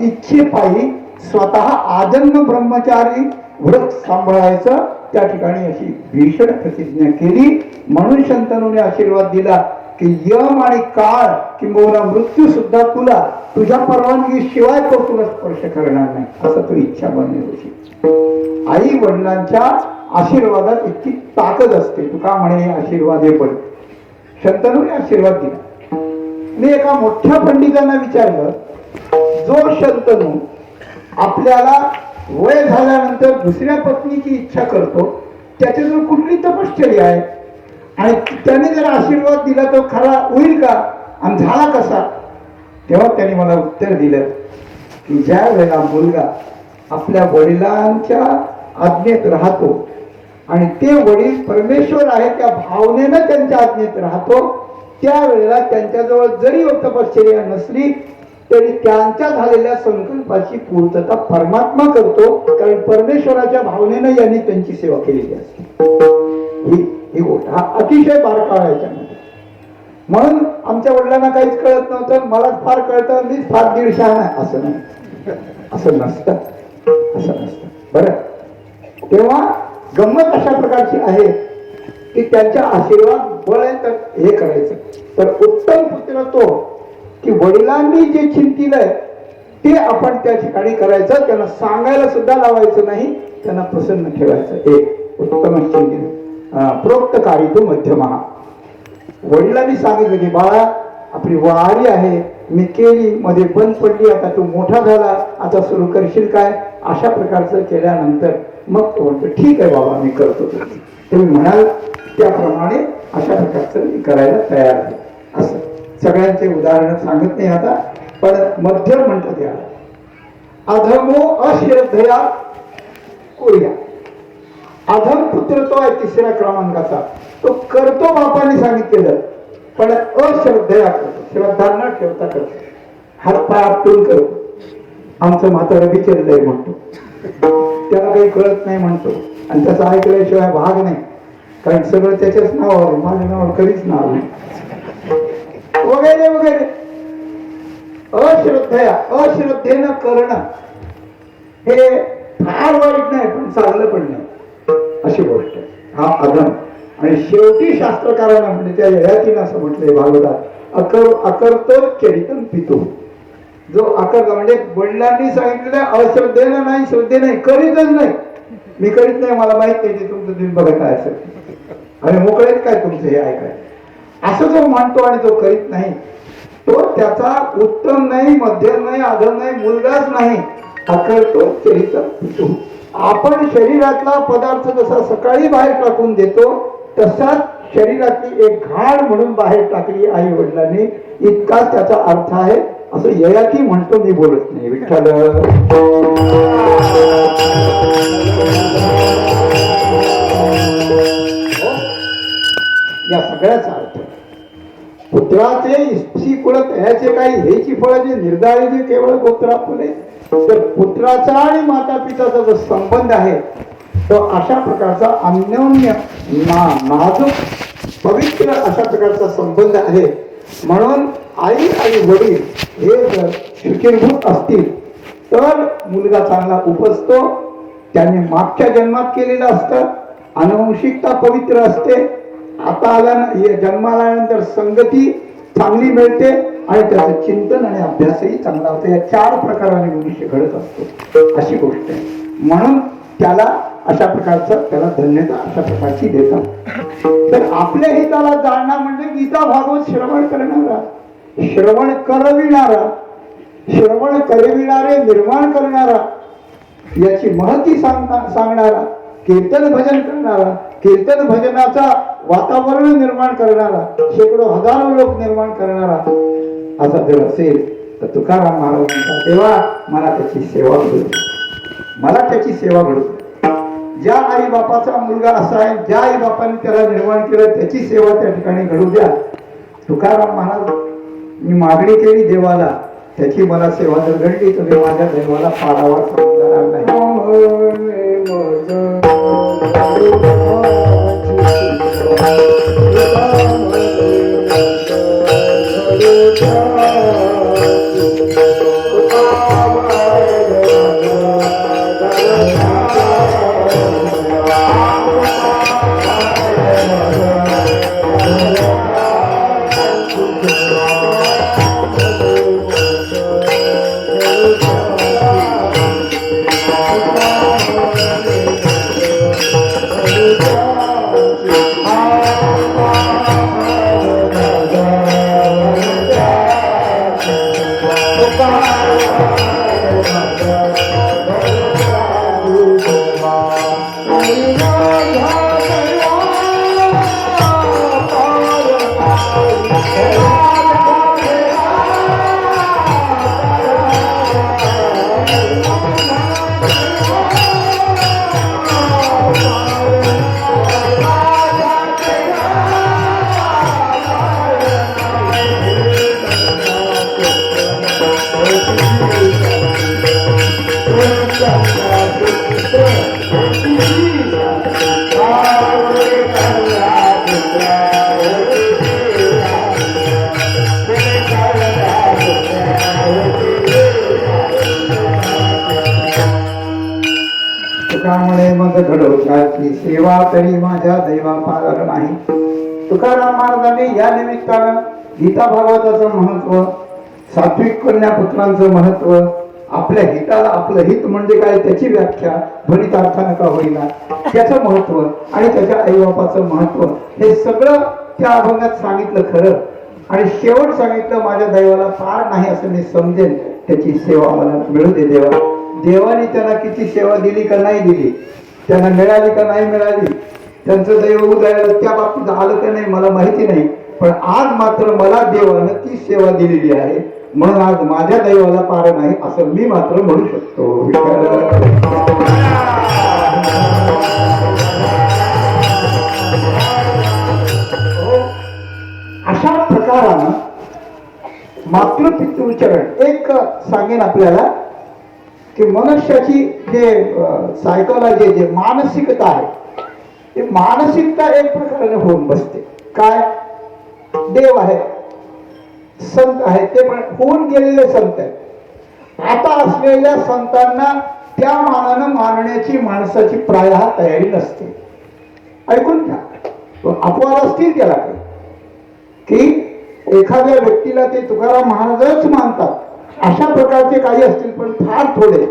इच्छेपायी स्वतः आजन्म ब्रह्मचारी व्रत सांभाळायचं त्या ठिकाणी अशी भीषण प्रतिज्ञा केली. म्हणून शंतनूने आशीर्वाद दिला की यम आणि काळ किंबहुना मृत्यू सुद्धा तुझ्या परवानगी शिवाय तो तुला स्पर्श करणार नाही, असं तू इच्छा बनली होती. आई वडिलांच्या आशीर्वादात इतकी ताकद असते. तू का म्हणे आशीर्वाद हे पण शंतनूने आशीर्वाद दिला. मी एका मोठ्या पंडितांना विचारलं, जो शंतनू आपल्याला वय झाल्यानंतर दुसऱ्या पत्नीची इच्छा करतो त्याच्याजवळ कुठली तपश्चर्या आहे आणि त्याने जर आशीर्वाद दिला तो खरा होईल का आणि झाला कसा? तेव्हा त्याने मला उत्तर दिलं की ज्या वेळेला मुलगा आपल्या वडिलांच्या आज्ञेत राहतो आणि ते वडील परमेश्वर आहे त्या भावनेनं त्यांच्या आज्ञेत राहतो, त्यावेळेला त्यांच्याजवळ जरी तपश्चर्या नसली तरी त्यांच्या झालेल्या संकल्पाची पूर्तता परमात्मा करतो, कारण परमेश्वराच्या भावनेनं यांनी त्यांची सेवा केलेली असते. ही गोष्ट हा अतिशय बारकावा याच्यामध्ये. म्हणून आमच्या वडिलांना काहीच कळत नव्हतं, मलाच फार कळतं, मीच फार दीड शहाणा आहे, असं नाही, असं नसतं, असं नसतं. बरं, तेव्हा गंमत अशा प्रकारची आहे की त्यांच्या आशीर्वाद बळ आहे तर हे करायचं. तर उत्तम पुत्र तो की वडिलांनी जे चिंतिलंय ते आपण त्या ठिकाणी करायचं, त्यांना सांगायला सुद्धा लावायचं नाही, त्यांना प्रसन्न ठेवायचं. एक उत्तम चिंतन. प्रोक्तकारी तो मध्यमा. वडिलांनी सांगितलं की बाळा आपली वारी आहे, मी केली, मध्ये बंद पडली, आता तू मोठा झाला, आता सुरू करशील काय, अशा प्रकारचं केल्यानंतर मग तो म्हणतो ठीक आहे बाबा मी करतो. तुम्ही म्हणाल त्याप्रमाणे अशा प्रकारचं मी करायला तयार आहे. असं सगळ्यांचे उदाहरण सांगत नाही आता, पण मध्यम म्हणतात याला. अधमो अश्रद्धया कोर्या. अधम पुत्र तो आहे तिसऱ्या क्रमांकाचा, तो करतो बापाने सांगितलेलं पण अश्रद्धया करतो, श्रद्धा न ठेवता करतो, हातपाय आपटून करतो. आमचं म्हातारं बिचरलंय म्हणतो, त्याला काही कळत नाही म्हणतो, आणि त्याचं ऐकल्याशिवाय भाग नाही, कारण सगळं त्याच्याच नावावर, माझ्या नावावर कधीच नाव नाही, वगैरे वगैरे. अश्रद्धेनं करणं हे फार वाईट नाही पण चांगलं पण नाही, अशी गोष्ट आहे. हा अधम. आणि शेवटी शास्त्रकारांना म्हणजे त्या ययातीनं असं म्हटलंय भागवतात, अकर्तो चरितं पितुः. जो अकर्ता म्हणजे वडिलांनी सांगितलेलं अश्रद्धेनं नाही, श्रद्धे नाही, करीतच नाही, मी करीत नाही, मला माहित नाही, ते तुमचं दिन बघा काय असेल आणि मोकळेच काय तुमचं हे ऐकाय, असं जो म्हणतो आणि जो करीत नाही तो त्याचा उत्तम नाही, मध्यम नाही, अधम नाही, मुलगाच नाही. अकर्तो चरितं पितुः. आपण शरीरातला पदार्थ जसा सकाळी बाहेर टाकून देतो तसाच शरीरातली एक घाण म्हणून बाहेर टाकली आई वडिलांनी, इतकाच त्याचा अर्थ आहे, असं ययाती म्हणतो, मी बोलत नाही. विठ्ठल. या सगळ्याचा अर्थ पुत्राचे इष्टी कुळत ह्याचे काही हेची फळ जे निर्धारित जे केवळ गोत्रा फुले, तर पुत्राचा आणि माता पिताचा जो संबंध आहे तो अशा प्रकारचा अन्योन्य नाजूक पवित्र अशा प्रकारचा संबंध आहे. म्हणून आई आणि वडील हे जर शुचिरभूत असतील तर मुलगा चांगला उपजतो, त्याने मागच्या जन्मात केलेलं असतं, अनुवंशिकता पवित्र असते, आता जन्माला आल्यानंतर संगती चांगली मिळते आणि त्याचं चिंतन आणि अभ्यासही चांगला होतो. या 4 प्रकाराने मनुष्य घडत असतो, अशी गोष्ट आहे. म्हणून त्याला अशा प्रकारचं त्याला धन्यता अशा प्रकारची देतात. तर आपल्या हिताला जाणणार म्हणजे गीता भागवत श्रवण करणारा, श्रवण करविणारा, श्रवण करविणारे निर्माण करणारा, याची महती सांगणारा, कीर्तन भजन करणारा, कीर्तन भजनाचा वातावरण निर्माण करणारा, शेकडो हजारो लोक निर्माण करणारा असा जर असेल तर तुकाराम महाराज म्हणतात, तेव्हा मला त्याची सेवा घडू, मला त्याची सेवा घडू. ज्या आई बापाचा मुलगा असा आहे, ज्या आई बापाने त्याला निर्माण केलं त्याची सेवा त्या ठिकाणी घडू द्या. तुकाराम महाराज, मी मागणी केली देवाला, त्याची मला सेवा जर घडली तर मी माझ्या देवाला पाडावा समजणार नाही. त्यामुळे मग घडवण्याची सेवा तरी माझ्या दैवा पार नाही. तुकाराम महाराजांनी या निमित्तानं गीता भागवताचं महत्व, सात्विक कन्या पुत्रांचं महत्व, आपल्या हिताला आपलं हित म्हणजे काय त्याची व्याख्या ध्वनित अर्थानं का होईना, त्याचं महत्व आणि त्याच्या आईबापाचं महत्व हे सगळं त्या अभंगात सांगितलं खरं. आणि शेवट सांगितलं, माझ्या दैवाला पार नाही असं मी समजेल, त्याची सेवा मला मिळू दे देवा. देवाने त्यांना किती सेवा दिली का नाही दिली, त्यांना मिळाली का नाही मिळाली, त्यांचं दैव उदयाला त्या बाबतीत आलं का नाही मला माहिती नाही, पण आज मात्र मला देवानं ती सेवा दिलेली आहे, म्हणून आज माझ्या दैवाला पार नाही असं मी मात्र म्हणू शकतो. अशा प्रकारानं मातृपितृचरण एक सांगेन आपल्याला की मनुष्याची जे सायकोलॉजी, जे मानसिकता आहे, ती मानसिकता एक प्रकारे होऊन बसते. काय, देव आहे, संत आहेत, ते पण होऊन गेलेले संत आहेत. आता असलेल्या संतांना त्या मानानं मानण्याची माणसाची प्रायः तयारी नसते. ऐकून घ्या, अपवाद असतील त्याला काही, की एखाद्या व्यक्तीला ते तुकाराम महाराजच मानतात, अशा प्रकारचे काही असतील, पण फार थोडे.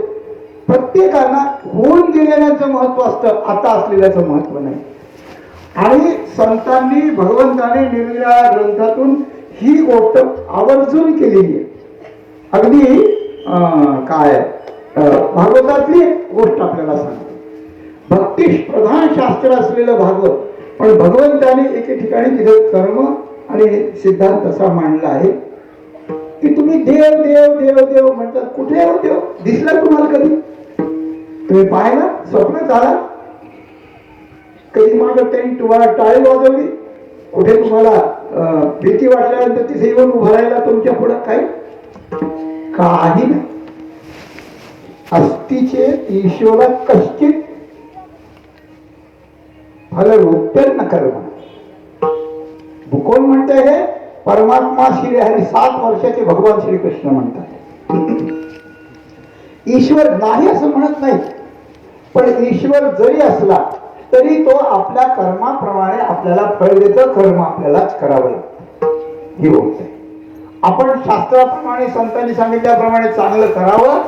प्रत्येकाला होऊन गेलेल्याचं महत्व असतं, आता असलेल्याचं महत्व नाही. आणि संतांनी, भगवंताने निर्मिळा ग्रंथातून ही गोष्ट आवर्जून केलेली आहे. अगदी काय भागवतातली एक गोष्ट आपल्याला सांगते. भक्ती प्रधान शास्त्र असलेलं भागवत, पण भगवंताने एके ठिकाणी तिथे कर्म आणि सिद्धांत असा मांडला आहे की तुम्ही देव देव देव देव म्हणतात. कुठे हो देव? दिसला तुम्हाला कधी? तुम्ही पाहिला? स्वप्नात आला कधी? मागं त्यांनी तुम्हाला टाळी वाजवली? कुठे तुम्हाला भीती वाटल्यानंतर तिथे येऊन उभं राहिला तुमच्या पुढं? काही नाही. अस्तिचे ईश्वर कश्चित फलरूप्यन कर्म. कोण म्हणतंय हे? परमात्मा श्री हरी, 7 वर्षाचे भगवान श्रीकृष्ण म्हणतात. ईश्वर नाही असं म्हणत नाही, पण ईश्वर जरी असला तरी तो आपल्या कर्माप्रमाणे आपल्याला फळ देतो. कर्म आपल्यालाच करावं लागतं, ही गोष्ट आहे. आपण शास्त्राप्रमाणे, संतांनी सांगितल्याप्रमाणे चांगलं करावं,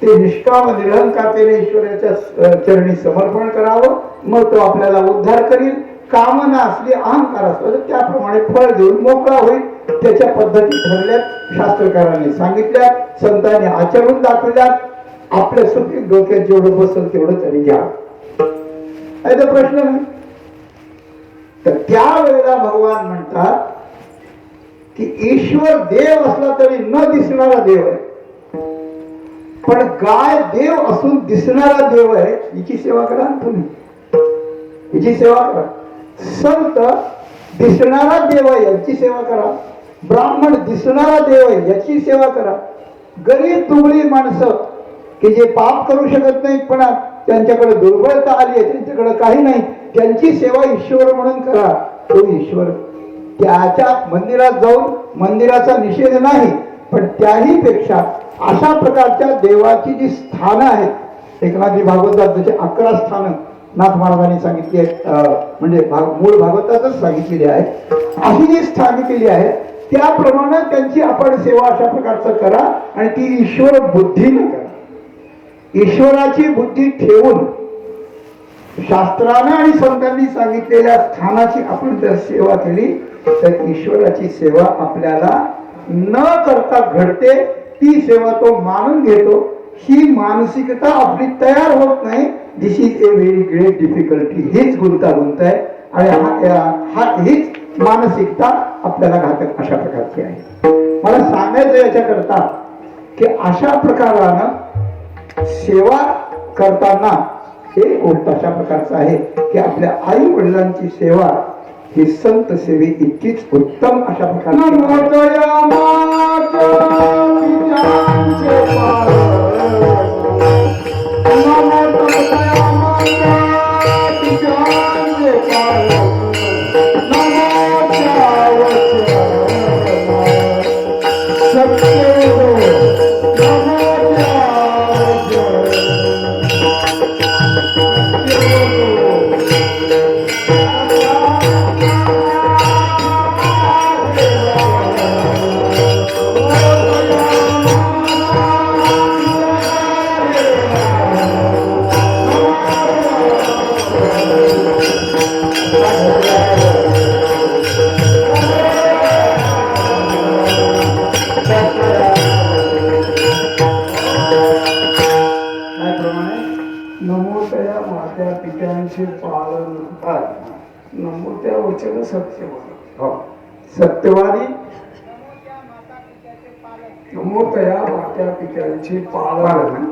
ते निष्काम निरहंकारतेने ईश्वराच्या चरणी समर्पण करावं, मग तो आपल्याला उद्धार करील. कामना असली, अहंकार असला तर त्याप्रमाणे फळ देऊन मोकळा होईल. त्याच्या पद्धती ठरल्यात, शास्त्रकारांनी सांगितल्या, संतांनी आचरून दाखवल्यात. आपल्या सुखी डोक्यात जेवढं बसल तेवढं तरी घ्या, याचा प्रश्न नाही. तर त्यावेळेला भगवान म्हणतात की ईश्वर देव असला तरी न दिसणारा देव आहे, पण गाय देव असून दिसणारा देव आहे. हिची सेवा करा ना तुम्ही, हिची सेवा करा. संत दिसणारा देव आहे याची सेवा करा. ब्राह्मण दिसणारा देव आहे याची सेवा करा. गरीब दुबळी माणसं की जे पाप करू शकत नाहीत, पण त्यांच्याकडे दुर्बलता आली आहे, त्यांच्याकडे काही नाही, त्यांची सेवा ईश्वर म्हणून करा. तो ईश्वर त्याच्या मंदिरात जाऊन, मंदिराचा निषेध नाही, पण त्याही पेक्षा अशा प्रकारच्या देवाची जी स्थानं आहेत, एकनाथजी भागवतात त्याचे 11 स्थानं नाथ महाराजांनी सांगितली आहेत, म्हणजे मूळ भागवतातच सांगितलेली आहे. अशी जी स्थाने केली आहेत त्याप्रमाणे त्यांची आपण सेवा अशा प्रकारचं करा, आणि ती ईश्वर बुद्धीने करा. ईश्वराची बुद्धी ठेवून शास्त्राने आणि संतांनी सांगितलेल्या स्थानाची आपण जर सेवा केली तर ईश्वराची सेवा आपल्याला न करता घडते. ती सेवा तो मानून घेतो. ही मानसिकता आपली तयार होत नाही. This is a very great difficulty. हीच गुंतागुंत आहे, आणि हीच मानसिकता आपल्याला घातक अशा प्रकारची आहे. मला सांगायचं याच्याकरता की अशा प्रकारानं सेवा करताना एक गोष्ट अशा प्रकारचं आहे की आपल्या आई वडिलांची सेवा ही संत सेवे इतकीच उत्तम अशा प्रकारची. सत्यवादी नमोतया मात्या पित्यांचे पालन.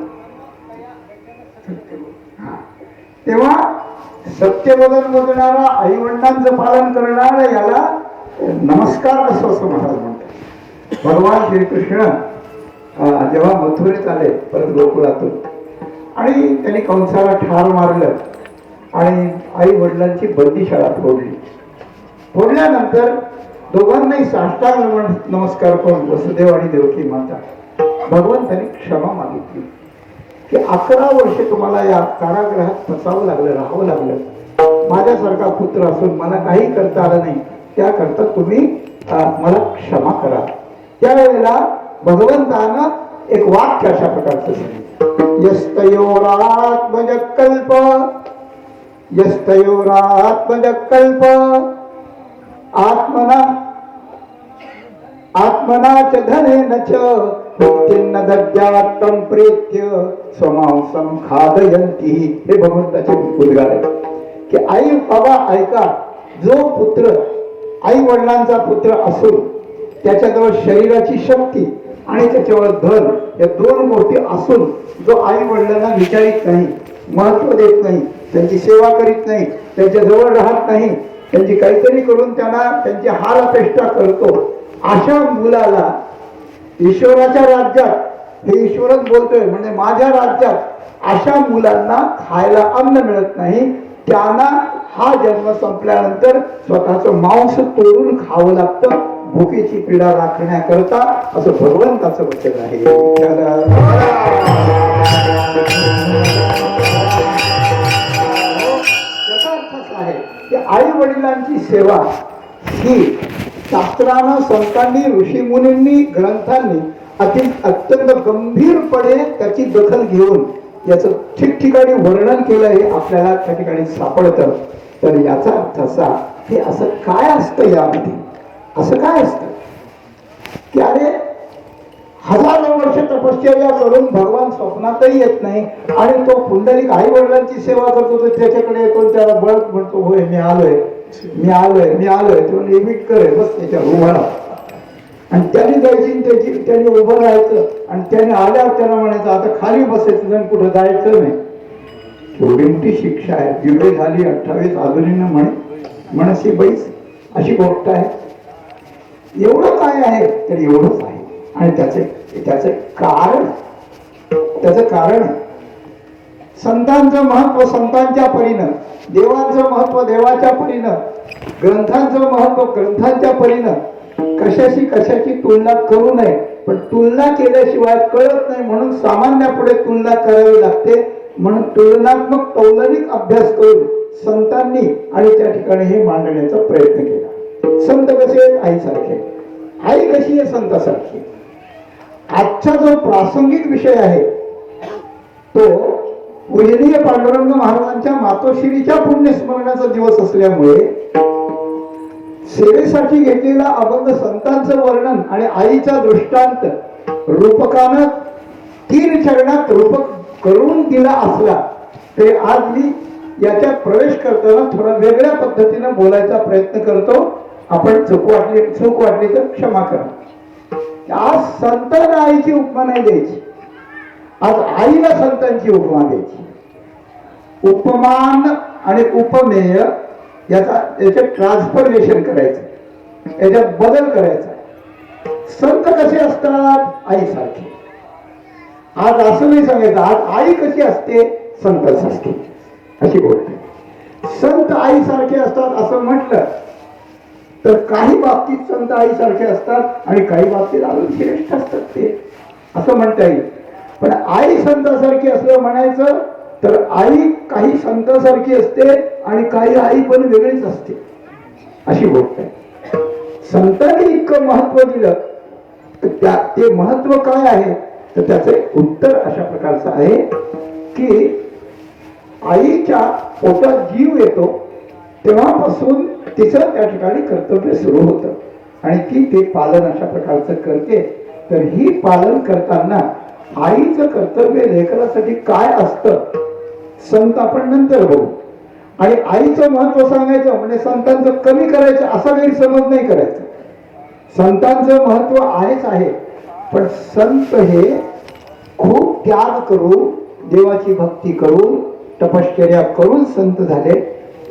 तेव्हा सत्यवदन बोलणारा, आई वडिलांचं पालन करणारा याला नमस्कार असं महाराज म्हणतात. भगवान श्रीकृष्ण जेव्हा मथुरेत आले परत गोकुळातून, आणि त्यांनी कंसाला ठार मारलं आणि आई वडिलांची बंदीशाळा फोडली. फोडल्यानंतर दोघांनाही साष्टांग नमस्कार करून वसुदेव आणि देवकी माता भगवंतांनी क्षमा मागितली की 11 वर्षे तुम्हाला या कारागृहात फसावं लागलं, राहावं लागलं. माझ्यासारखा पुत्र असून मला काही करता आलं नाही, त्याकरता तुम्ही मला क्षमा करा. त्यावेळेला भगवंतानं एक वाक्य अशा प्रकारचं सांगितलं, यस्तयोरात्मजकल्प यस्तयोरात्मजकल्प आत्मना च धनेन च मुक्तिन्न दद्यात्तं प्रेत्य स्वमांसं खादयन्ति. हे भगवंताचे उद्गार आहे की आई बाबा ऐका, जो पुत्र आई वडिलांचा पुत्र असून त्याच्याजवळ शरीराची शक्ती आणि त्याच्यावर धन या 2 गोष्टी असून जो आई वडिलांना विचारित नाही, महत्व देत नाही, त्यांची सेवा करीत नाही, त्यांच्या जवळ राहत नाही, त्यांची काहीतरी करून त्यांना त्यांची हाल अपेक्षा करतो, अशा मुलाला ईश्वराच्या राज्यात, हे ईश्वरच बोलतोय म्हणजे माझ्या राज्यात अशा मुलांना खायला अन्न मिळत नाही. त्यांना हा जन्म संपल्यानंतर स्वतःचं मांस तोडून खावं लागतं भुकेची पीडा राखण्याकरता, असं भगवंताचं वचन आहे. त्याचा अर्थ असा आहे की आई वडिलांची सेवा ही शास्त्रानं, संतांनी, ऋषीमुनींनी, ग्रंथांनी अत्यंत गंभीरपणे त्याची दखल घेऊन याचं ठिकठिकाणी वर्णन केलं हे आपल्याला त्या ठिकाणी सापडतं. तर याचा अर्थ असा की असं काय असतं यामध्ये, असं काय असतं की अरे हजारो वर्ष तपश्चर्या करून भगवान स्वप्नातही येत नाही आणि तो पुंडलिक आई वडिलांची सेवा करतो, तो त्याच्याकडे येतो त्याला बळत म्हणतो होय मी आलोय मी आलोय मी आलोय. तो लिमिट करे बस त्याच्या उभा आणि त्याने जायची त्याची त्याने उभं राहायचं आणि त्याने आल्यावर त्याला म्हणायचं आता खाली बसायचं जण कुठं जायचं नाही. एवढी मोठी शिक्षा आहे. जुलै झाली 28 अजूनही म्हणशी बैस अशी गोष्ट आहे. एवढं काय आहे तर एवढंच आहे आणि त्याचं कारण संतांचं महत्व संतांच्या परीनं, देवांचं महत्व देवाच्या परीनं, ग्रंथांचं महत्व ग्रंथांच्या परीनं. कशाची तुलना करू नये, पण तुलना केल्याशिवाय कळत नाही म्हणून सामान्यापुढे तुलना करावी लागते. म्हणून तुलनात्मक तौलनिक अभ्यास करून संतांनी आणि त्या ठिकाणी हे मांडण्याचा प्रयत्न केला. संत कसे आहेत? आईसारखे. आई कशी आहे? संतासारखी. आजचा जो प्रासंगिक विषय आहे तो पूजनीय पांडुरंग महाराजांच्या मातोश्रीच्या पुण्यस्मरणाचा दिवस असल्यामुळे सेवेसाठी घेतलेला अभंग संतांचं वर्णन आणि आईचा दृष्टांत रूपकानं 3 चरणात रूपक करून दिला असला तरी आज मी याच्यात प्रवेश करताना थोडा वेगळ्या पद्धतीने बोलायचा प्रयत्न करतो. आपण चूक वाटली तर क्षमा करा. आज संतांना आईची उपमा नाही द्यायची, आज आईला संतांची उपमा द्यायची. उपमान आणि उपमेय याच्यात ट्रान्सफॉर्मेशन करायचं, याच्यात बदल करायचा. संत कसे असतात? आईसारखे. आज असं नाही सांगायचं आज आई कशी असते? संतांसारखी अशी गोष्ट. संत आईसारखे असतात असं म्हटलं तर काही बाबतीत संत आईसारखे असतात आणि काही बाबतीत अजून श्रेष्ठ असतात ते असं म्हणता येईल. पण आई संतासारखी असं म्हणायचं तर आई काही संतासारखी असते आणि काही आई पण वेगळीच असते अशी गोष्ट आहे. संतांनी इतकं महत्व दिलं तर ते महत्व काय आहे तर त्याचे उत्तर अशा प्रकारचं आहे की आईच्या पोटात जीव येतो तेव्हापासून तिचं त्या ठिकाणी कर्तव्य सुरू होतं आणि ती ते पालन अशा प्रकारचं करते. तर ही पालन करताना आईचं कर्तव्य लेकरासाठी काय असतं संत आपण नंतर बघू. आणि आईचं महत्व सांगायचं म्हणजे संतांचं कमी करायचं असा गैरसमज नाही करायचा. संतांचं महत्व आहेच आहे, पण संत हे खूप त्याग करून देवाची भक्ती करून तपश्चर्या करून संत झाले.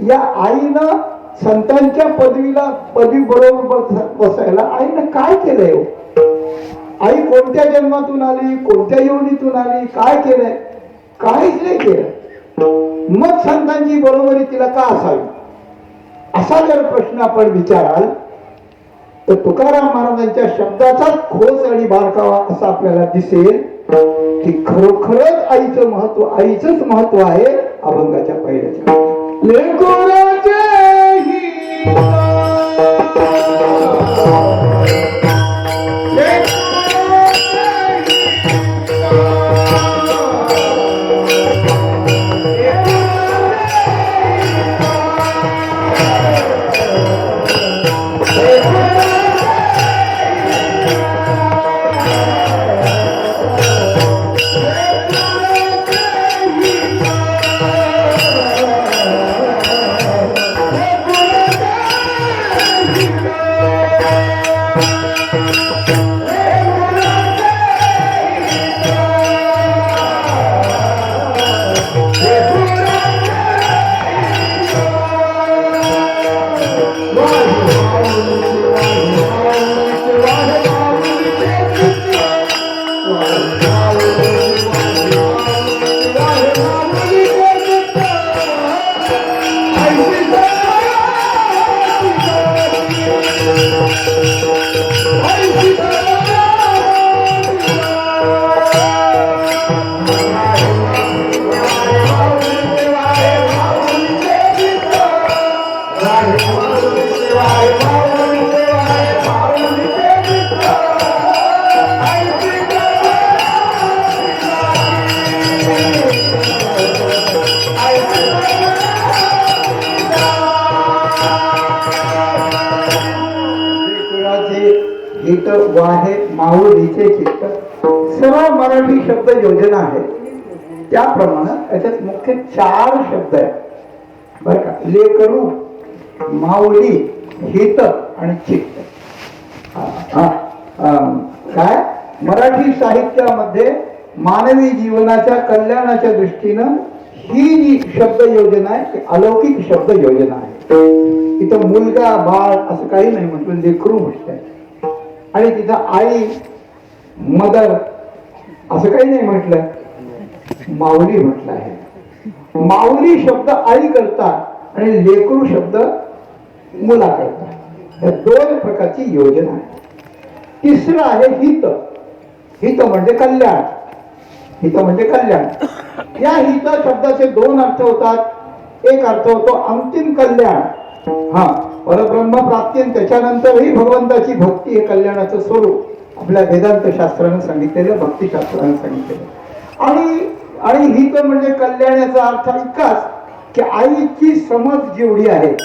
या आईनं संतांच्या पदवी बरोबर बसायला आईनं काय केलंय? आई कोणत्या जन्मातून आली, कोणत्या योनीतून आली, काय केलंय? काहीच नाही केलं. मग संतांची बरोबरी तिला का असावी असा जर प्रश्न आपण विचाराल तर तुकाराम महाराजांच्या शब्दाचाच खोच आणि बारकावा असा आपल्याला दिसेल की खरोखरच आईचं महत्व आईचंच महत्व आहे. अभंगाच्या पहिल्याच्या माऊलीचे चित्त सर्व मराठी शब्द योजना आहे त्याप्रमाणे याच्यात मुख्य 4 शब्द आहेत बरं का. लेकरू, माऊली, हित आणि चित्त. काय मराठी साहित्यामध्ये मानवी जीवनाच्या कल्याणाच्या दृष्टीनं ही जी शब्द योजना आहे ती अलौकिक शब्द योजना आहे. इथं मुलगा बाळ असं काही नाही म्हटलं, लेकरू म्हटलंय. आणि तिथं आई, मदर असं काही नाही म्हटलं, माऊली म्हटलं आहे. माऊली शब्द आई करता आणि लेकरू शब्द मुला करता. या 2 प्रकारची योजना आहे. तिसरं आहे हित. हित म्हणजे कल्याण. हित म्हणजे कल्याण. या हित शब्दाचे 2 अर्थ होतात. एक अर्थ होतो अंतिम कल्याण. परब्रह्म प्राप्ती आणि त्याच्यानंतरही भगवंताची भक्ती हे कल्याणाचं स्वरूप आपल्या वेदांत शास्त्रानं सांगितलेलं, भक्तिशास्त्रानं सांगितलेलं. आणि हित म्हणजे कल्याणाचा अर्थ इतकाच की आईची समज जेवढी आहे,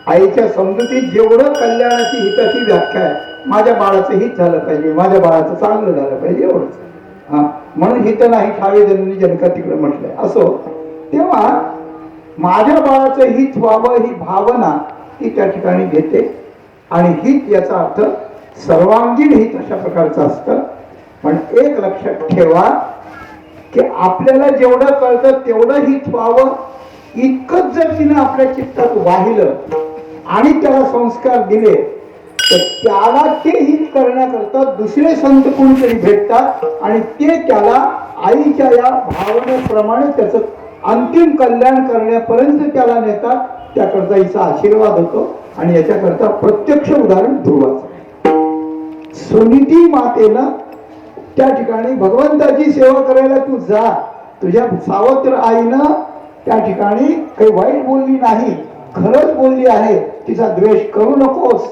आईच्या समजुतीत जेवढं कल्याणाची हिताची व्याख्या आहे, माझ्या बाळाचं हित झालं पाहिजे, माझ्या बाळाचं चांगलं झालं पाहिजे एवढंच. म्हणून हित नाही ठावे जननी जनका तिकडे म्हटलंय असो. तेव्हा माझ्या बाळाचं हित व्हावं ही भावना ती त्या ठिकाणी घेते. आणि हित याचा अर्थ सर्वांगीण हित अशा प्रकारचं असतं. पण एक लक्षात ठेवा की आपल्याला जेवढं कळतं तेवढं हित व्हावं इतकंच जर तिने आपल्या चित्तात वाहिलं आणि त्याला संस्कार दिले तर त्याला ते हित करण्याकरता दुसरे संत कोणीतरी भेटतात आणि ते त्याला आईच्या या भावनेप्रमाणे त्याचं अंतिम कल्याण करण्यापर्यंत त्याला नेतात. त्याकरता हिचा आशीर्वाद होतो. आणि याच्याकरता प्रत्यक्ष उदाहरण ध्रुवाचं. सुनीती मातेनं त्या ठिकाणी भगवंताची सेवा करायला तू जा, तुझ्या सावत्र आईनं त्या ठिकाणी काही वाईट बोलली नाही, खरंच बोलली आहे, तिचा द्वेष करू नकोस,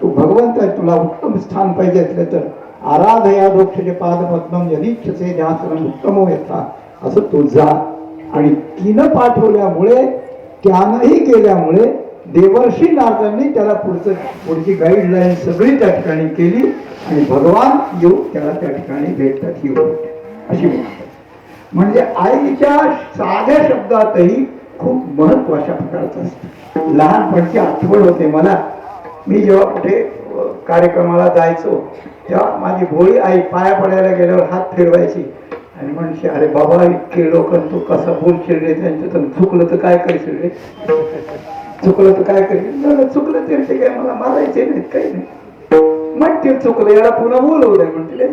तू भगवंत आहे, तुला उत्तम स्थान पाहिजे असलं तर आराधया दोक्षजे पादपद्मम यदीच्छसे ध्यासनं उत्तमो यथा, असं तू जा. आणि तिनं पाठवल्यामुळे, त्यानंही केल्यामुळे देवर्षी नारदांनी त्याला पुढची गाईडलाईन सगळी त्या ठिकाणी केली आणि भगवान येऊन त्याला त्या ठिकाणी भेटतात. ही गोष्ट अशी म्हणतात. म्हणजे आईच्या साध्या शब्दातही खूप महत्व अशा प्रकारचं असतं. लहानपणची आठवण होते मला. मी जेव्हा कुठे कार्यक्रमाला जायचो तेव्हा माझी भोळी आई पाया पडायला गेल्यावर हात फिरवायची आणि म्हणशी, अरे बाबा इतके लोक तू कसं बोलशील रे, त्यांच्यातून चुकलं तर काय करशील रे, चुकलं तर काय करशील. चुकलं तरी ते काय मला मारायचे नाहीत, काही नाही. मग ते चुकलं याला पुन्हा बोलवू दे म्हणते.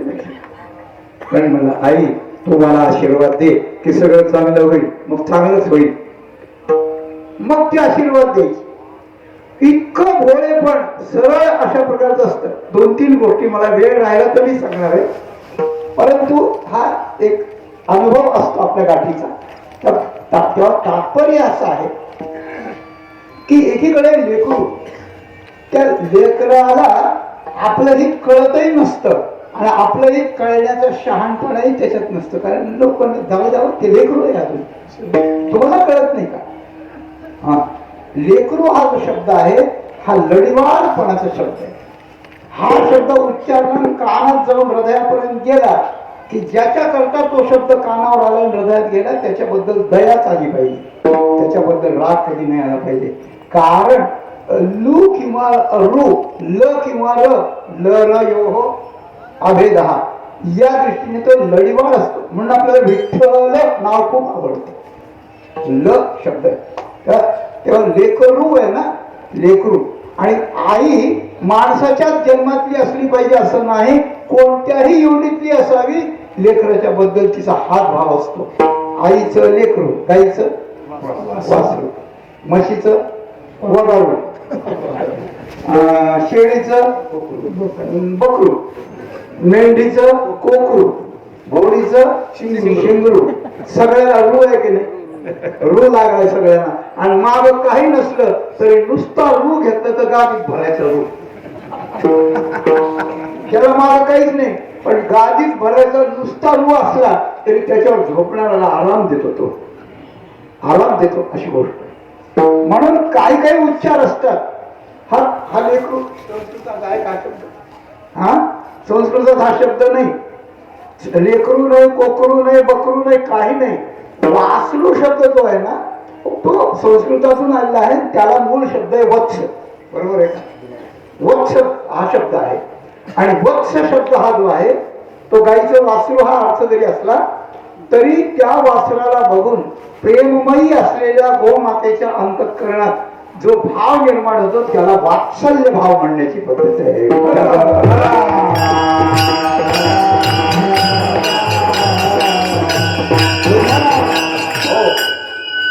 पण मला आई तू मला आशीर्वाद दे की सगळं चांगलं होईल, मग चांगलंच होईल. मग ते आशीर्वाद द्यायची. इतकं भोळे पण सरळ अशा प्रकारचं असतं. 2-3 गोष्टी मला वेळ राहिला तर मी सांगणार आहे, परंतु हा एक अनुभव असतो आपल्या गाठीचा. तेव्हा तात्पर्य असं आहे की एकीकडे लेकरू, त्या लेकराला आपलं हित कळतही नसतं आणि आपलं हित कळण्याचं शहाणपणही त्याच्यात नसतं. कारण लोक जाऊ ते लेकरू आहे अजून, तुम्हाला कळत नाही का. लेकरू हा जो शब्द आहे हा लढीवाळपणाचा शब्द आहे. हा शब्द उच्चारण कानात जाऊन हृदयापर्यंत गेला की ज्याच्या करता तो शब्द कानावर आला आणि हृदयात गेला त्याच्याबद्दल दयाच आली पाहिजे, त्याच्याबद्दल राग कधी नाही आला पाहिजे. कारण लू किंवा रू, ल किंवा र, ल र यो हो अभेद हा, या दृष्टीने तो लढीवाळ असतो. म्हणून आपल्याला विठ्ठल नाव खूप आवडतं. ल शब्द तेव्हा लेकरू आहे ना, लेकरू. आणि आई माणसाच्याच जन्मातली असली पाहिजे असं नाही, कोणत्याही योनीतली असावी. लेकराच्या बद्दल तिचा हात भाव असतो. आईचं लेकरू, गाईचं वासरू, म्हशीचं वगारू, शेळीचं बकरू, मेंढीचं कोकरू, घोडीचं शिंगरू. सगळ्याला रू आहे की नाही, रू लागलाय सगळ्यांना. आणि माग काही नसलं तरी नुसता रू घेतलं तर गादीत भरायचं रू. त्याला माग काहीच नाही पण गादीत भरायचा नुसता रू असला तरी त्याच्यावर झोपणाऱ्याला आराम देतो, तो आराम देतो अशी गोष्ट. म्हणून काही काही उच्चार असतात. हा हा लेकरू, तुझा गाय काय शब्द, हा संस्कृतात हा शब्द नाही. लेकरू नाही, कोकरू नाही, बकरू नाही, काही नाही. वासरू शब्द जो आहे ना तो संस्कृतातून आलेला आहे. त्याला मूळ शब्द आहे वत्स. बरोबर आहे का? वत्स हा शब्द आहे. आणि वत्स शब्द हा जो आहे तो गाईचं वासरू हा अर्थ जरी असला तरी त्या वासराला बघून प्रेममयी असलेल्या गोमातेच्या अंतःकरणात जो भाव निर्माण होतो त्याला वात्सल्य भाव म्हणण्याची पद्धत आहे.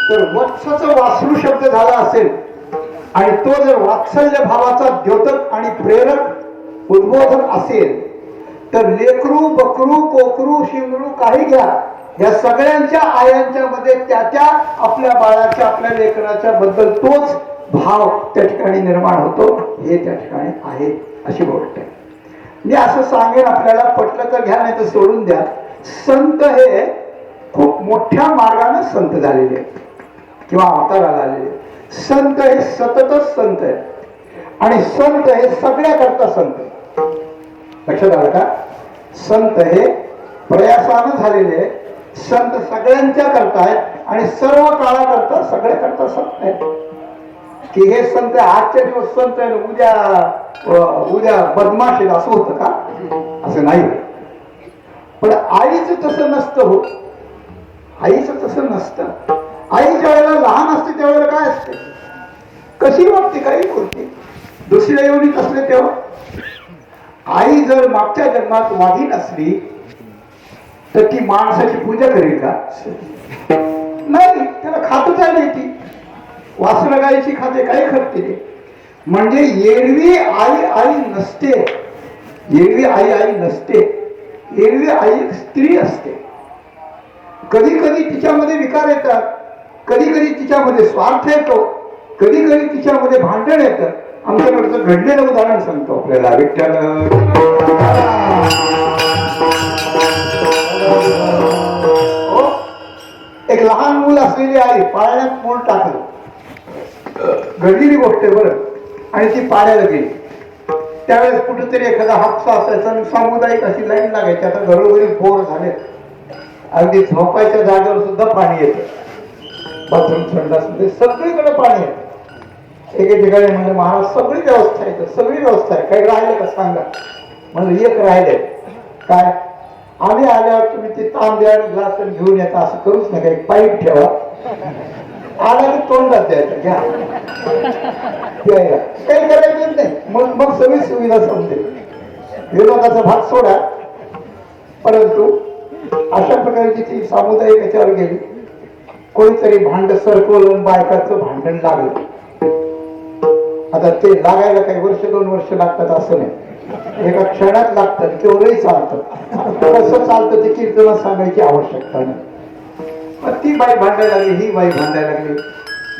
तर वत्साचा वासरू शब्द झाला असेल आणि तो जर वात्सल्य भावाचा द्योतक आणि प्रेरक उद्बोधन असेल तर लेकरू, बकरू, कोकरू, शिंगरू काही घ्या, या सगळ्यांच्या आयांच्या मध्ये त्या आपल्या बाळाच्या, आपल्या लेकराच्या बद्दल तोच भाव त्या ठिकाणी निर्माण होतो. हे त्या ठिकाणी आहे अशी गोष्ट आहे. मी असं सांगेन, आपल्याला पटलं तर घ्या, नाही तर सोडून द्या. संत हे खूप मोठ्या मार्गाने संत झालेले आहेत किंवा अवताराला आलेले. संत हे सततच संत आहे आणि संत हे सगळ्याकरता संत. लक्षात आलं का? संत हे प्रयासानं झालेले आहे. संत सगळ्यांच्या करता आहेत आणि सर्व काळाकरता सगळ्याकरता संत आहेत. की हे संत आजच्या दिवस संत आहे, उद्या बदमाश आहे असं होतं का? असं नाही. पण आईचं तसं नसतं हो. आईचं तसं नसतं. आई ज्या वेळेला लहान असते त्यावेळेला काय असते, कशी वागते, काही बोलते. दुसऱ्या योनीत असले तेव्हा आई जर मागच्या जन्मात वाघीण असली तर ती माणसाची पूजा करेल का? नाही. त्याला खातच आहे ती. वासरा गायची खाते, काही खाते ते. म्हणजे एरवी आई आई नसते. एरवी आई आई नसते. एरवी आई स्त्री असते. कधी कधी तिच्यामध्ये विकार येतात, कधी कधी तिच्यामध्ये स्वार्थ येतो, कधी कधी तिच्यामध्ये भांडण येतं. आमच्याकडचं घडलेलं उदाहरण सांगतो आपल्याला. विठ्ठल एक लहान मूल असलेली आई पाळण्यात मूल टाकलं. घडलेली गोष्ट आहे बरं. आणि ती पाळ्याला गेली. त्यावेळेस कुठेतरी एखादा हापसा असायचा आणि सामुदायिक अशी लाईन लागायची. आता घरोघरी बोर झाले, अगदी झोपायच्या जागेवर सुद्धा पाणी येतं. बाथरूम संडासमध्ये सगळीकडे पाणी येतं. एके ठिकाणी म्हणजे महाराज सगळी व्यवस्था आहे, सगळी व्यवस्था आहे, काही राहिलं का सांगा. म्हणजे एक राहिले काय, आम्ही आल्यावर तुम्ही ते तांब्या ग्लास घेऊन येता, असं करूच नका. एक पाईप ठेवा, आला की तोंडात द्यायचं, घ्या प्यायला, काही करायचंच नाही. मग मग सगळी सुविधा समजेल. विरोधाचा भाग सोडा. परंतु अशा प्रकारची ती सामुदायिक याच्यावर गेली. कोणीतरी भांड सरकवलं, बायकाचं भांडण लागलं. आता ते लागायला काही वर्ष 2 वर्ष लागतात असं नाही, एका क्षणात लागतात. तेवढंही चालतं. कसं चालतं ते कीर्तनात सांगायची आवश्यकता नाही. मग ती बाई भांडायला लागली, ही बाई भांडायला लागली.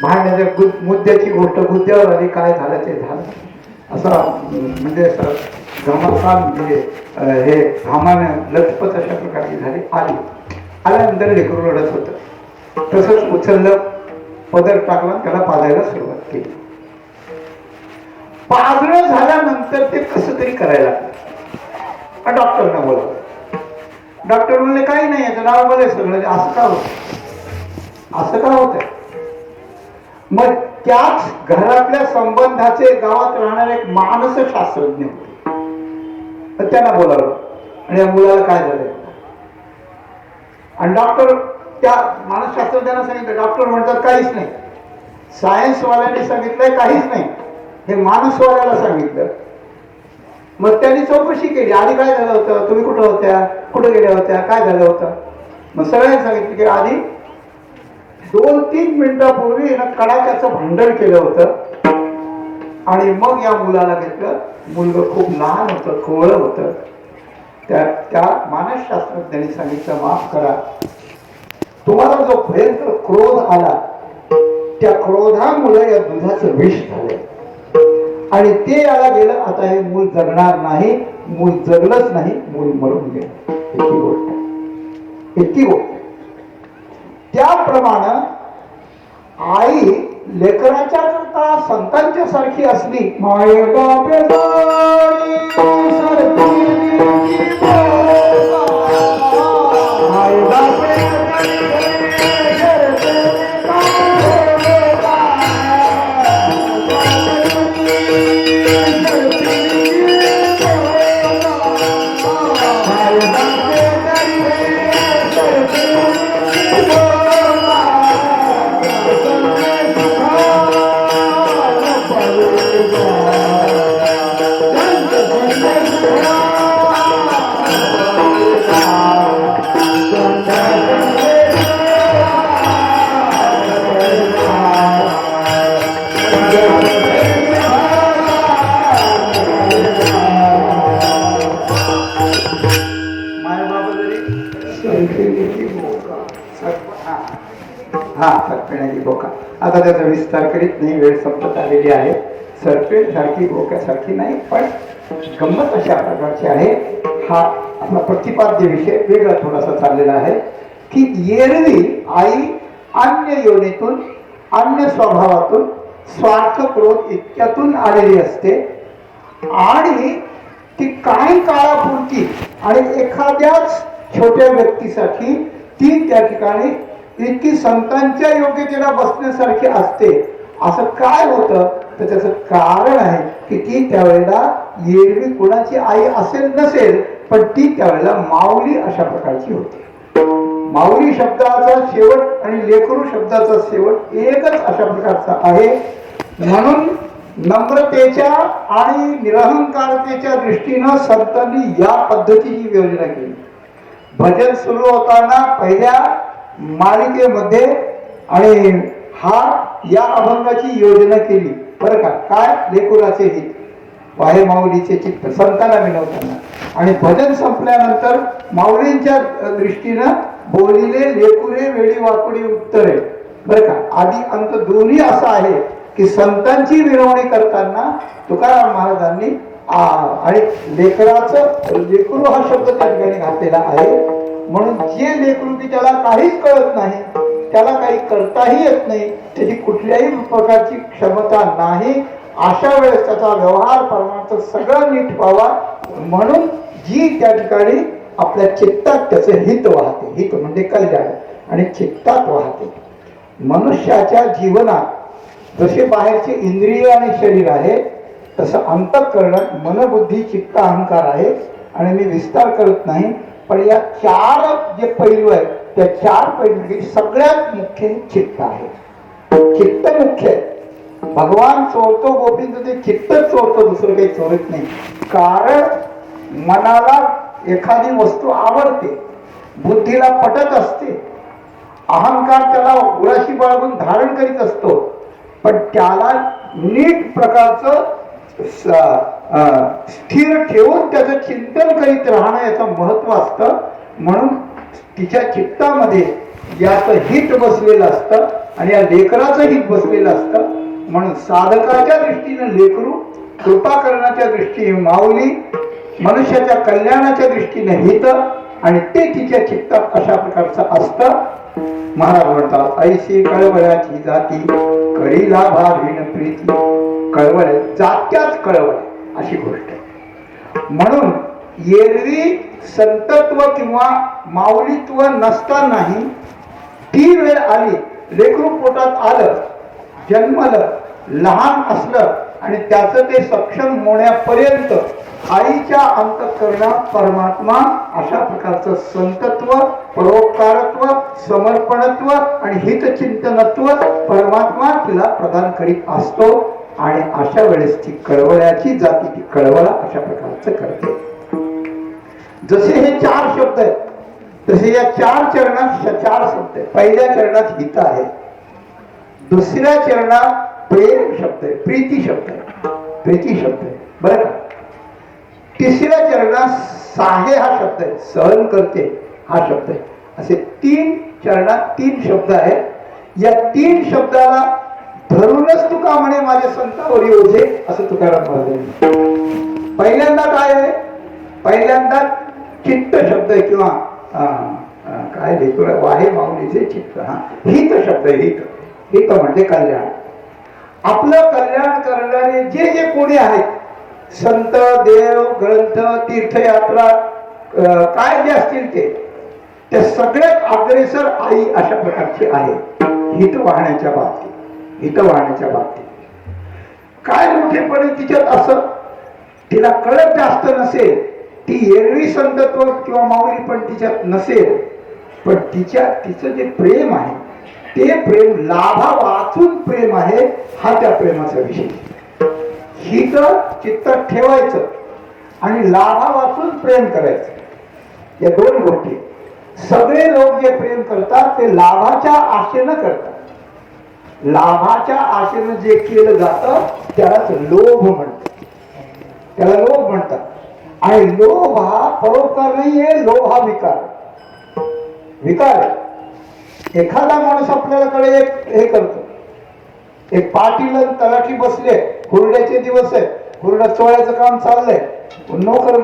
भांडण्याच्या मुद्द्याची गोष्ट मुद्द्यावर आली. काय झालं ते झालं. असं म्हणजे घमासान म्हणजे हे घामानं लचपत अशा प्रकारची झाली. आल्यानंतर लेकरू रडत होतं. तसंच उचललं, पदर टाकला, त्याला पाजायला सुरुवात केली. पाजणं झाल्यानंतर ते कसं तरी करायला लागलं. डॉक्टरना बोलवलं. डॉक्टर म्हणले काही नाही, याचं नाव बोलाय सगळं. असं का होत, असं का होत? मग त्याच घरातल्या संबंधाचे गावात राहणारे एक मानसशास्त्रज्ञ होते. तर त्यांना बोलावलं आणि या मुलाला काय झालंय. आणि डॉक्टर त्या मानसशास्त्रज्ञांना सांगितलं. डॉक्टर म्हणतात काहीच नाही. सायन्सवाल्यांनी सांगितलंय काहीच नाही. हे मानसवाल्याला सांगितलं. मग त्यांनी चौकशी केली. आधी काय झालं होतं, तुम्ही कुठं होत्या, कुठं गेल्या होत्या, काय झालं होतं. मग सगळ्यांनी सांगितलं की आधी 2-3 मिनिटापूर्वी कडाक्याचं भांडण केलं होतं आणि मग या मुलाला घेतलं. मुलगा खूप लहान होतं, कोवळं होतं. त्या मानसशास्त्रज्ञांनी सांगितलं माफ करा, तुम्हाला जो भयंकर क्रोध आला त्या क्रोधामुळे या दुधाचं विष झालं आणि ते याला गेलं. आता हे मूल जगणार नाही. मूल जगलंच नाही, मूल मरून गेलं. इतकी गोष्ट, इतकी गोष्ट. त्याप्रमाणे आई लेकराच्या करता संतांच्या सारखी असली माय बापे सारी सरती माय बापे हा सरपेण्याची बोका. आता त्याचा विस्तार करीत नाही, वेळ संपत आलेली आहे. सरपेण सारखी बोक्यासारखी नाही, पण गंमत अशा प्रकारची आहे. हा आपला प्रतिपाद्य विषय वेगळा थोडासा चाललेला आहे की एरवी आई अन्य योनीतून अन्य स्वभावातून स्वार्थ क्रोध इतक्यातून आलेली असते आणि ती काही काळापुरती आणि एखाद्याच छोट्या व्यक्तीसाठी ती त्या ठिकाणी इतकी संतांच्या योग्यतेला बसण्यासारखी असते. असं काय होतं तर त्याचं कारण आहे की ती त्यावेळेला एरवी कुणाची आई असेल नसेल, पण ती त्यावेळेला माऊली अशा प्रकारची होती. माऊली शब्दाचा शेवट आणि लेकरू शब्दाचा शेवट एकच अशा प्रकारचा आहे. म्हणून नम्रतेच्या आणि निरहंकारतेच्या दृष्टीनं संतांनी या पद्धतीची योजना केली. भजन सुरू होताना पहिल्या मालिकेमध्ये आणि हा या अभंगाची योजना केली बरं का. काय लेकुराचे हित वाहे माऊलीचे चित्त संतांना विनवताना, आणि भजन संपल्यानंतर माऊलींच्या दृष्टीनं बोलिले लेकुरे वेळी वाकुडी उत्तरे बरं का. आधी अंत दोन्ही असं आहे की संतांची विनवणी करताना तुकाराम महाराजांनी आणि लेकराचं लेकरू हा शब्द त्या ठिकाणी घातलेला आहे. म्हणून जे लेकरू की त्याला काहीच कळत नाही, त्याला काही करताही येत नाही, त्याची कुठल्याही प्रकारची क्षमता नाही, अशा वेळेस त्याचा व्यवहार परमार्थ सगळं नीट व्हावा म्हणून जी त्या ठिकाणी आपल्या चित्तात त्याचं हित वाहते. हित म्हणजे कल्याण आणि चित्तात वाहते. मनुष्याच्या जीवनात जसे बाहेरचे इंद्रिय आणि शरीर आहे तसं अंतःकरण मन बुद्धी चित्त अहंकार आहे. आणि मी विस्तार करत नाही, पण या चार जे पैलू आहेत त्या चार पैलू सगळ्यात मुख्य चित्त आहे. चित्त मुख्य आहे. भगवान चोरतो गोविंद ते चित्तच चोरतो, दुसरं काही चोरत नाही. कारण मनाला एखादी वस्तू आवडते, बुद्धीला पटत असते, अहंकार त्याला उराशी बाळगून धारण करीत असतो, पण त्याला नीट प्रकारचं स्थिर ठेवून त्याचं चिंतन करीत राहणं याचं महत्व असतं. म्हणून तिच्या चित्तामध्ये याचं हित बसलेलं असतं आणि या लेकराचं हित बसलेलं असतं. म्हणून साधकाच्या दृष्टीने लेकरू, कृपा करण्याच्या दृष्टीने माऊली, मनुष्याच्या कल्याणाच्या दृष्टीने हित, आणि ते तिच्या चित्तात अशा प्रकारचं असतं. महाराज म्हणतात ऐशी कळवळ्याची जाती करी लाभा भिन प्रीती. कळवळ जात्याच कळवळ अशी गोष्ट आहे. म्हणून एरवी संतत्व किंवा माऊलीत्व नसतानाही ती वेळ आली, लेकरू पोटात आलं, जन्मलं, लहान असलं आणि त्याचं ते सक्षम होण्यापर्यंत आईच्या अंतःकरणात परमात्मा अशा प्रकारचं संतत्व, परोपकारत्व, समर्पणत्व आणि हितचिंतनत्व परमात्मा तिला प्रदान करीत असतो. आणि अशा वेळेस ती कळवळ्याची जाती ती कळवळा अशा प्रकारचं करते. जसे हे चार शब्द आहेत तसे या चार चरणात चार शब्द आहेत. पहिल्या चरणात हित आहे, दुसऱ्या चरणात प्रेम शब्द आहे, प्रीती शब्द आहे, प्रीती शब्द आहे बरं का. तिसऱ्या चरणात साहे हा शब्द आहे, सहन करते हा शब्द आहे. असे तीन चरणात तीन शब्द आहेत. या तीन शब्दाला धरूनच तुका म्हणे माझ्या संतावर ओझे असं तुकाराम महाराज. पहिल्यांदा काय आहे, पहिल्यांदा चित्त शब्द आहे किंवा काय लेकरू वाहे माऊलीचे चित्त. हा हित शब्द आहे, हित. हित म्हणजे कल्याण. आपलं कल्याण करणारे जे जे कोणी आहेत, संत, देव, ग्रंथ, तीर्थयात्रा, काय जे असतील ते सगळ्यात अग्रेसर आई अशा प्रकारची आहे. हित वाहण्याच्या बाबतीत काय मोठेपणे तिच्यात असं तिला कळत जास्त नसेल, ती एरवी संतत्व किंवा माऊली पण तिच्यात नसेल, पण तिचं जे प्रेम आहे ते प्रेम लाभा वाचून प्रेम आहे, हा त्या प्रेमाचा विषय. हित चित्तात ठेवायचं आणि लाभा वाचून प्रेम करायचं, या दोन गोष्टी. सगळे लोक जे प्रेम करतात ते लाभाच्या आशेनं करतात. लाभाच्या आशेनं जे केलं जातं त्यालाच लोभ म्हणतात. आणि लोभ हा परोपकार नाहीये, लोभ हा विकार आहे. एखादा माणूस आपल्याकडे हे करतो, एक पाटील तलाठी बसले, हुरड्याचे दिवस आहे, हुरडा चोळायचं काम चाललंय, नोकर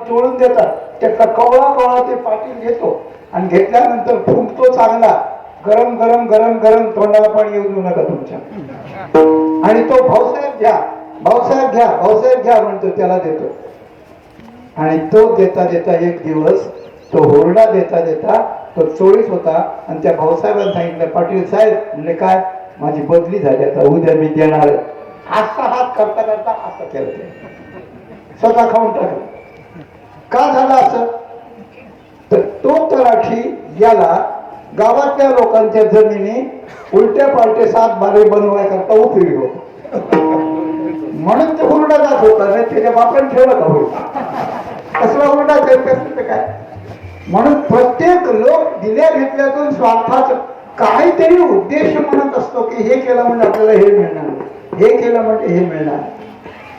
चोळून देतात, त्याचा कवळा ते पाटील घेतो आणि घेतल्यानंतर फुंकतो चांगला, गरम गरम गरम गरम, तोंडाला पाणी येऊ देऊ नका तुमच्या. आणि तो भाऊसाहेब घ्या म्हणतो, त्याला देतो. आणि तो देता एक दिवस तो हुरडा देता तो चोळीत होता आणि त्या भाऊसाहेबांना सांगितलं, पाटील साहेब म्हणजे काय, माझी बदली झाली, आता उद्या मी देणार. असा हात करता असं केलं, स्वतः खाऊन टाकलं. का झालं असं? तर तो तलाठी याला गावातल्या लोकांच्या जमिनी उलट्या पालटे 7 बारे बनवायकरता उपयोगी होतो, म्हणून ते हुरडा जात होता. त्याच्या बापाने ठेवलं का हुरडा? कसला हुरडा काय? म्हणून प्रत्येक लोक दिल्या घेतल्यातून स्वार्थाच काहीतरी उद्देश म्हणत असतो की हे केलं म्हणजे आपल्याला हे मिळणार, हे केलं म्हणजे हे मिळणार.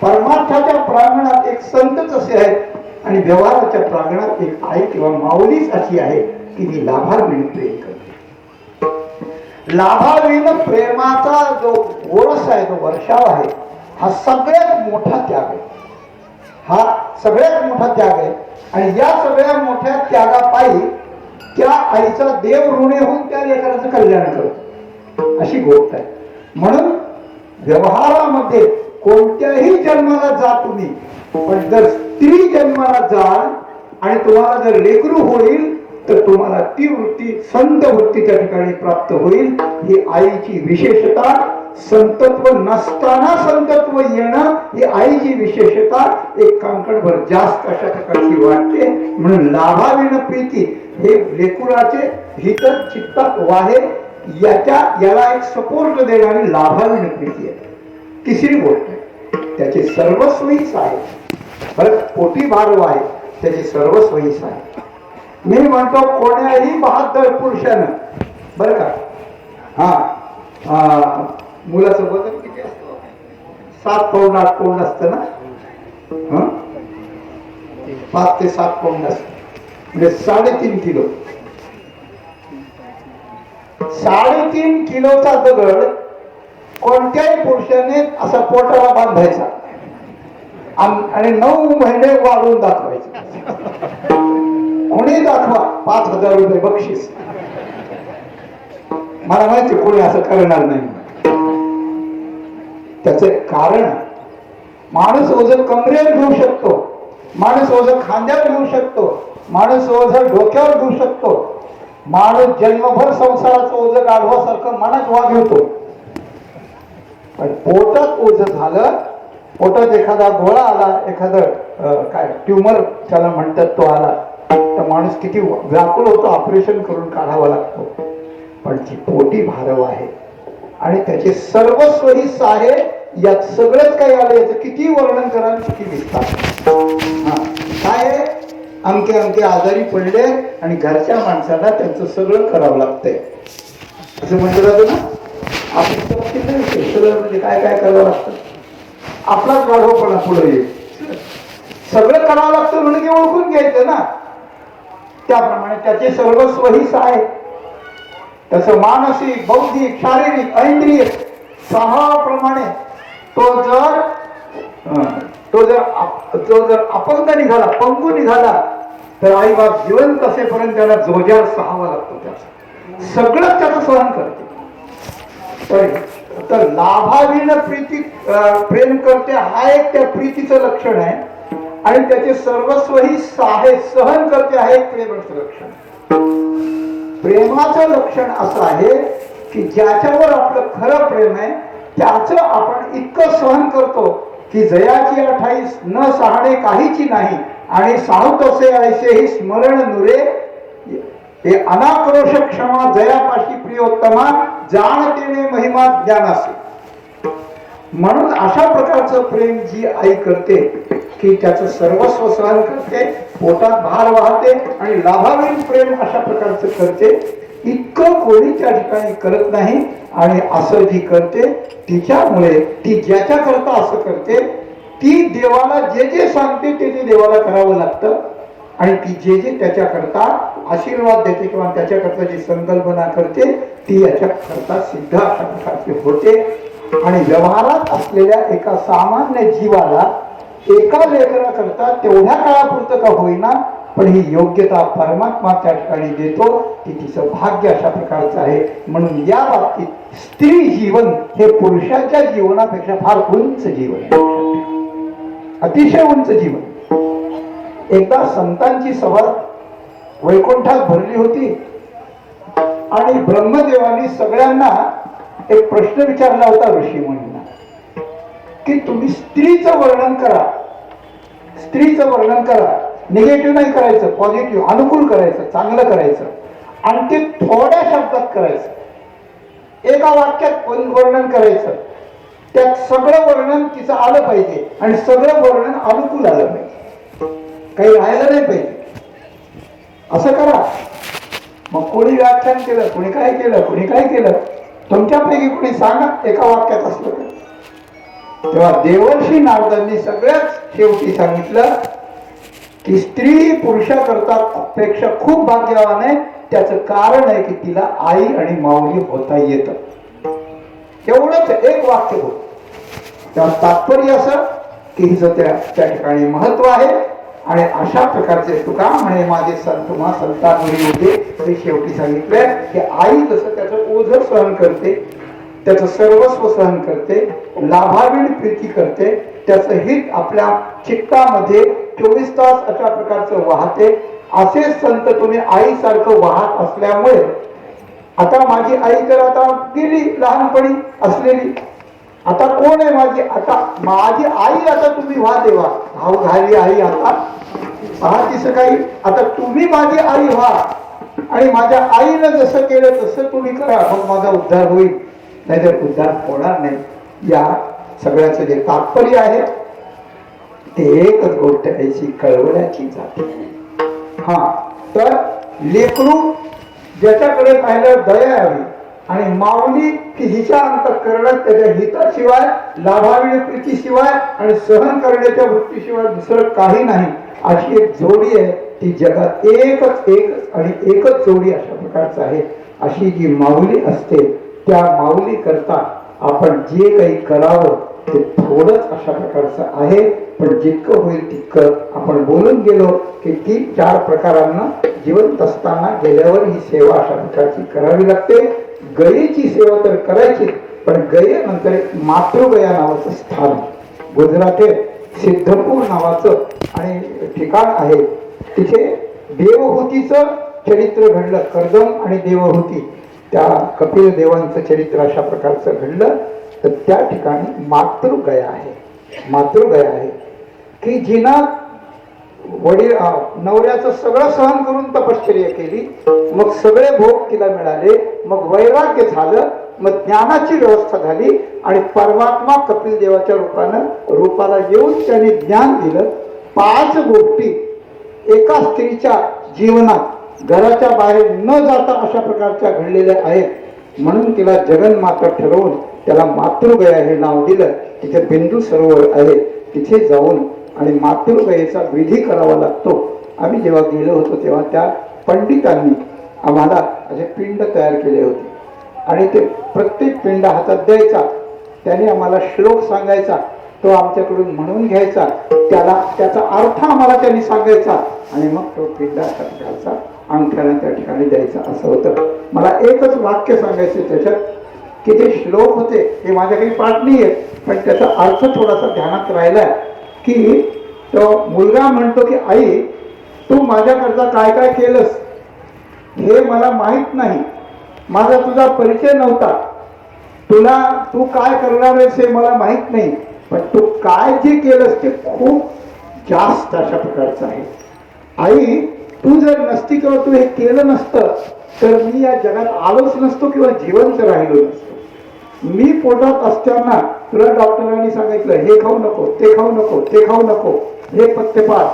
परमार्थाच्या प्रांगणात एक संतच असे आहेत आणि व्यवहाराच्या प्रांगणात एक आई किंवा माऊलीच अशी आहे की ती लाभाविण प्रेम करते. लाभाविण प्रेमाचा जो ओरस आहे, जो वर्षाव आहे, हा सगळ्यात मोठा त्याग आहे. आणि या सगळ्या मोठ्या त्यागापायी त्या आईचा देव ऋणी होऊन त्या लेकराचं कल्याण करतो, अशी गोष्ट आहे. म्हणून व्यवहारामध्ये कोणत्याही जन्माला जा तुम्ही, पण जर स्त्री जन्माला जाल आणि तुम्हाला जर लेकरू होईल तर तुम्हाला ती वृत्ती संत वृत्तीच्या ठिकाणी प्राप्त होईल. ही आईची विशेषता. संतत्व नसताना संतत्व येणं ही आईची विशेषता एक कांकणभर जास्त अशा प्रकारची वाटते. म्हणून लाभाविण प्रीती हे लेकुराचे हित चित्तात वाहे, याला एक सपोर्ट देणारी लाभाविण प्रीती आहे. तिसरी गोष्ट त्याचे सर्वस्वहीच आहे, बरं, पोटी भारव आहे, त्याचे सर्वस्वहीच आहे. मी म्हणतो कोण्याही बहादर पुरुषानं, बरं का, मुलाचं वजन किती असतं? 7 पाऊंड 8 पाऊंड असतं ना, 5 ते 7 पाऊंड असतं, म्हणजे 3.5 किलो. 3.5 किलोचा दगड कोणत्याही पुरुषाने असा पोटाला बांधायचा आणि 9 महिने वाढवून दाखवायचे. कोणी दाखवा, 5,000 रुपये बक्षीस. मला माहिती कोणी असं करणार नाही. त्याचे कारण, माणूस ओझं कमरेवर घेऊ शकतो, माणूस ओझं खांद्यावर घेऊ शकतो, माणूस ओझं डोक्यावर घेऊ शकतो, माणूस जन्मभर संसाराचं ओझं गाढवासारखं मनात वागवतो. पण पोटात ओझं झालं, पोटात एखादा गोळा आला, एखादं काय ट्युमर त्याला म्हणतात तो आला, तर माणूस किती व्याकुळ होतो, ऑपरेशन करून काढावा लागतो. पण ती पोटी भारव आहे आणि त्याचे सर्वस्वहीच आहे. यात सगळंच काही आलं, याचं किती वर्णन कराल, किती विस्तार. काय अमके आजारी पडले आणि घरच्या माणसाला त्यांचं सगळं करावं लागतंय, असं म्हटलं जातं ना. आपण सगळं म्हणजे काय करावं लागतं, आपलाच गाढवपणा पुढे येईल, सगळं करावं लागतं म्हणजे ओळखून घ्यायचं ना. त्याप्रमाणे त्याचे सर्वस्वहीच आहे. तसं मानसिक, बौद्धिक, शारीरिक, ऐंद्रिय 6 प्रमाणे तो जर अपंग निघाला, पंगू निघाला, तर आई बाप जिवंत असेपर्यंत त्याला जोजार 6वा लागतो. त्याचं सगळंच त्याचं सहन करते. तर लाभाविण प्रीती प्रेम करते हा एक त्या प्रीतीचं लक्षण आहे, आणि त्याचे सर्वस्व ही सहन करते हा एक प्रेमाचं लक्षण. प्रेमाचं लक्षण असं आहे की ज्याच्यावर आपलं खरं प्रेम आहे त्याचं आपण इतकं सहन करतो की जयाची अठाईस न सहाणे काहीची नाही, आणि साहू तसे ऐसे ही स्मरण नुरे हे अनाक्रोश क्षमा जयापाशी प्रियोत्तमा जाणतेने महिमा ज्ञानासे. म्हणून अशा प्रकारचं प्रेम जी आई करते की त्याचं सर्वस्व सहन करते, पोटात भार वाहते, आणि लाभावीन प्रेम अशा प्रकारचं करते, इतकं कोणी त्या ठिकाणी करत नाही. आणि असं जी करते तिच्यामुळे ती ज्याच्या करता असं करते ती देवाला जे जे सांगते ते ते देवाला करावं लागतं, आणि ती जे जे त्याच्याकरता आशीर्वाद देते किंवा त्याच्याकरता जी संकल्पना करते ती याच्याकरता सिद्ध अशा प्रकारची होते. आणि व्यवहारात असलेल्या एका सामान्य जीवाला एका लेकराकरता तेवढ्या काळापुरतं का होईना पण ही योग्यता परमात्मा त्या ठिकाणी देतो की तिचं भाग्य अशा प्रकारचं आहे. म्हणून या बाबतीत स्त्री जीवन हे पुरुषाच्या जीवनापेक्षा फार उंच जीवन आहे, अतिशय उंच जीवन. एकदा संतांची सभा वैकुंठात भरली होती आणि ब्रह्मदेवानी सगळ्यांना एक प्रश्न विचारला होता ऋषी मुनींना की तुम्ही स्त्रीचं वर्णन करा, स्त्रीचं वर्णन करा. निगेटिव्ह नाही करायचं, पॉझिटिव्ह अनुकूल करायचं, चांगलं करायचं, आणि ते थोड्या शब्दात करायचं. एका वाक्यात वर्णन करायचं, त्यात सगळं वर्णन तिचं आलं पाहिजे आणि सगळं वर्णन अनुकूल आलं पाहिजे, काही राहिलं नाही पाहिजे. असं करा. मग कोणी व्याख्यान केलं, कोणी काय केलं, कोणी काय केलं, तुमच्यापैकी कोणी सांगा एका वाक्यात असलं का? तेव्हा देवर्षी नारदांनी सगळ्यात शेवटी सांगितलं की स्त्री पुरुषाकरता पेक्षा खूप भाग्यवान आहे. त्याचं कारण आहे की तिला आई आणि माऊली होता येतं. एवढंच एक वाक्य होत. तेव्हा तात्पर्य असं की हिचं त्या ठिकाणी महत्व आहे. आणि अशा प्रकारचे तुका म्हणे माझे संत मा संतांवरी होते, तरी शेवटी सांगितलंय की आई जसं त्याचं ओझं सहन करते, त्याचं सर्वस्व सहन करते, लाभावीण प्रीती करते, त्याचं हित आपल्या चित्तामध्ये 24 तास अशा प्रकारचं वाहते. असे संत तुम्ही आईसारखं वाहत असल्यामुळे आता माझी आई तर आता गेली लहानपणी असलेली, आता कोण आहे माझी? आता माझी आई आता तुम्ही व्हा देवा, भाऊ घाली आई आता पहा तिचं काही. आता तुम्ही माझी आई व्हा आणि माझ्या आईनं जसं केलं तसं तुम्ही करा, मग माझा उद्धार होईल, नाहीतर उद्धार होणार नाही. या सगळ्याचं जे तात्पर्य आहे ते एकच गोष्ट याची कळवण्याची जाते. हा तर लेकरू ज्याच्याकडे पाहिलं दया यावी आणि माऊली की हिच्या अंतःकरणात त्याच्या हिताशिवाय, लाभावीण प्रीतीशिवाय आणि सहन करण्याच्या वृत्तीशिवाय दुसरं काही नाही, अशी एक जोडी आहे. ती जगात एकच आणि एकच जोडी अशा प्रकारचं आहे. अशी जी माऊली असते त्या माऊली करता आपण जे काही करावं ते थोडंच अशा प्रकारचं आहे. पण जितकं होईल तितकं आपण बोलून गेलो की ती 4 प्रकारांना जिवंत असताना गेल्यावर ही सेवा अशा प्रकारची करावी लागते. गयेची सेवा तर करायची, पण गयेनंतर एक मातृगया नावाचं स्थान गुजरातेत सिद्धपूर नावाचं आणि ठिकाण आहे. तिथे देवहूतीचं चरित्र घडलं. कर्दम आणि देवहूती त्या कपिल देवांचं चरित्र अशा प्रकारचं घडलं. तर त्या ठिकाणी मातृगया आहे. मातृगया आहे की जिना वडील नवऱ्याचं सगळं सहन करून तपश्चर्या केली, मग सगळे भोग तिला मिळाले, मग वैराग्य झालं, मग ज्ञानाची व्यवस्था झाली आणि परमात्मा कपिल देवाच्या रूपाला येऊन त्यांनी ज्ञान दिलं. 5 गोष्टी एका स्त्रीच्या जीवनात घराच्या बाहेर न जाता अशा प्रकारच्या घडलेल्या आहेत. म्हणून तिला जगन्माता ठरवून त्याला मातृगया हे नाव दिलं. तिथे बिंदू सरोवर आहे, तिथे जाऊन आणि मातृगयेचा विधी करावा लागतो. आम्ही जेव्हा गेलो होतो तेव्हा त्या पंडितांनी आम्हाला असे पिंड तयार केले होते आणि ते प्रत्येक पिंड हातात द्यायचा. त्याने आम्हाला श्लोक सांगायचा, तो आमच्याकडून म्हणून घ्यायचा, त्याचा अर्थ आम्हाला त्यांनी सांगायचा आणि मग तो पिंड अशा प्रकारचा अंगठ्याला त्या ठिकाणी द्यायचा. असं होतं. मला एकच वाक्य सांगायचं त्याच्यात की ते श्लोक होते हे माझ्या काही पाठ नाही आहे, पण त्याचा अर्थ थोडासा ध्यानात राहिलाय की तो मुलगा म्हणतो की आई तू माझ्याकरता काय काय केलंस हे मला माहीत नाही, माझा तुझा परिचय नव्हता, तू काय करणार आहेस हे मला माहीत नाही, पण तू काय जे केलंस ते खूप जास्त अशा प्रकारचं आहे. आई तू जर नसती किंवा तू हे केलं नसतं तर मी या जगात आलोच नसतो किंवा जिवंत राहिलो नसतो. मी पोटात असताना तुला डॉक्टरांनी सांगितलं हे खाऊ नको, ते खाऊ नको, ते खाऊ नको, हे पथ्य पाळ,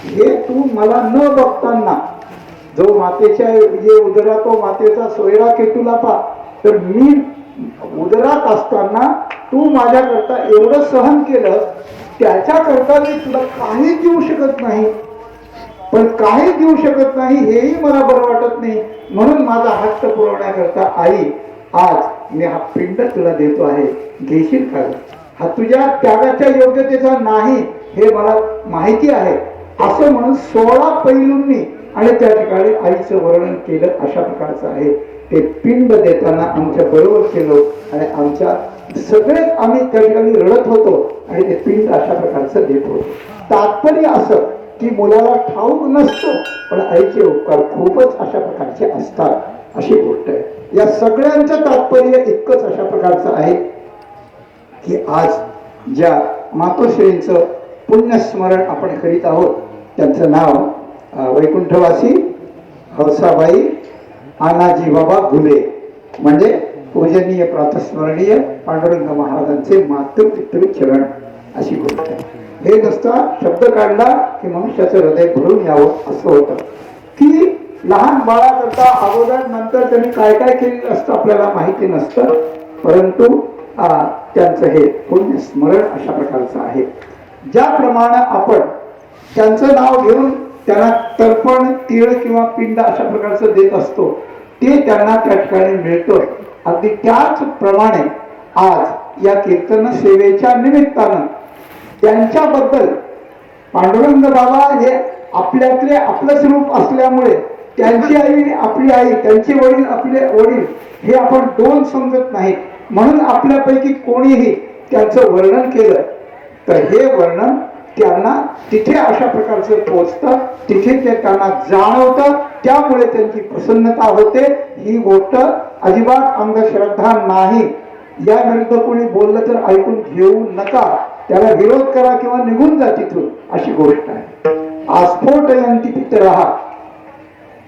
हे तू मला न बघताना जो मातेच्या जे उदरात तो मातेचा सोयरा केतुला पा, तर मी उदरात असताना तू माझ्याकरता एवढं सहन केलं, त्याच्याकरता मी तुला काही देऊ शकत नाही, पण काही देऊ शकत नाही हेही मला बरं वाटत नाही, म्हणून माझा हट्ट पुरवण्याकरता आई आज मी हा पिंड तुला देतो आहे, घेशील का? हा तुझ्या त्यागाच्या योग्यतेचा नाही हे मला माहिती आहे, असं म्हणून 16 पैलूंनी आणि त्या ठिकाणी आईचं वर्णन केलं. अशा प्रकारचं आहे ते पिंड देताना आमच्या बरोबर केलं आणि आमच्या सगळेच आम्ही त्या ठिकाणी रडत होतो आणि ते पिंड अशा प्रकारचं देत होतो. तात्पर्य असं की मुलाला ठाऊक नसतो पण आईचे उपकार खूपच अशा प्रकारचे असतात अशी गोष्ट आहे. या सगळ्यांचं तात्पर्य इतकंच अशा प्रकारचं आहे की आज ज्या मातोश्रींचं पुण्यस्मरण आपण करीत आहोत त्यांचं नाव वैकुंठवासी हौसाबाई आनाजी बाबा घुले, म्हणजे पूजनीय प्रातस्मरणीय पांडुरंग महाराजांचे मातृपितृ चरण अशी गोष्ट आहे. हे नुसता शब्द काढला की मनुष्याचं हृदय भरून यावं असं होतं की लहान बाळाकरता अगोदर नंतर त्यांनी काय काय केलेलं असतं आपल्याला माहिती नसतं, परंतु त्यांचं हे पुण्य स्मरण अशा प्रकारचं आहे. ज्याप्रमाणे आपण त्यांचं नाव घेऊन त्यांना तर्पण तीळ किंवा पिंड अशा प्रकारचं देत असतो ते त्यांना त्या ठिकाणी मिळतं, अगदी त्याचप्रमाणे आज या कीर्तन सेवेच्या निमित्तानं त्यांच्याबद्दल पांडुरंग बाबा हे आपल्यातले आपलंच रूप असल्यामुळे त्यांची आई आपली आई, त्यांचे वडील आपले वडील हे आपण दोन समजत नाही, म्हणून आपल्यापैकी कोणीही त्यांचं वर्णन केलं तर हे वर्णन त्यांना तिथे अशा प्रकारचं पोचतं, तिथे ते त्यांना जाणवतं, त्यामुळे त्यांची प्रसन्नता होते. ही गोष्ट अजिबात अंधश्रद्धा नाही. या विरुद्ध कोणी बोललं तर ऐकून घेऊ नका, त्याला विरोध करा किंवा निघून जा तिथून अशी गोष्ट आहे. आस्फोटयंती पितरहा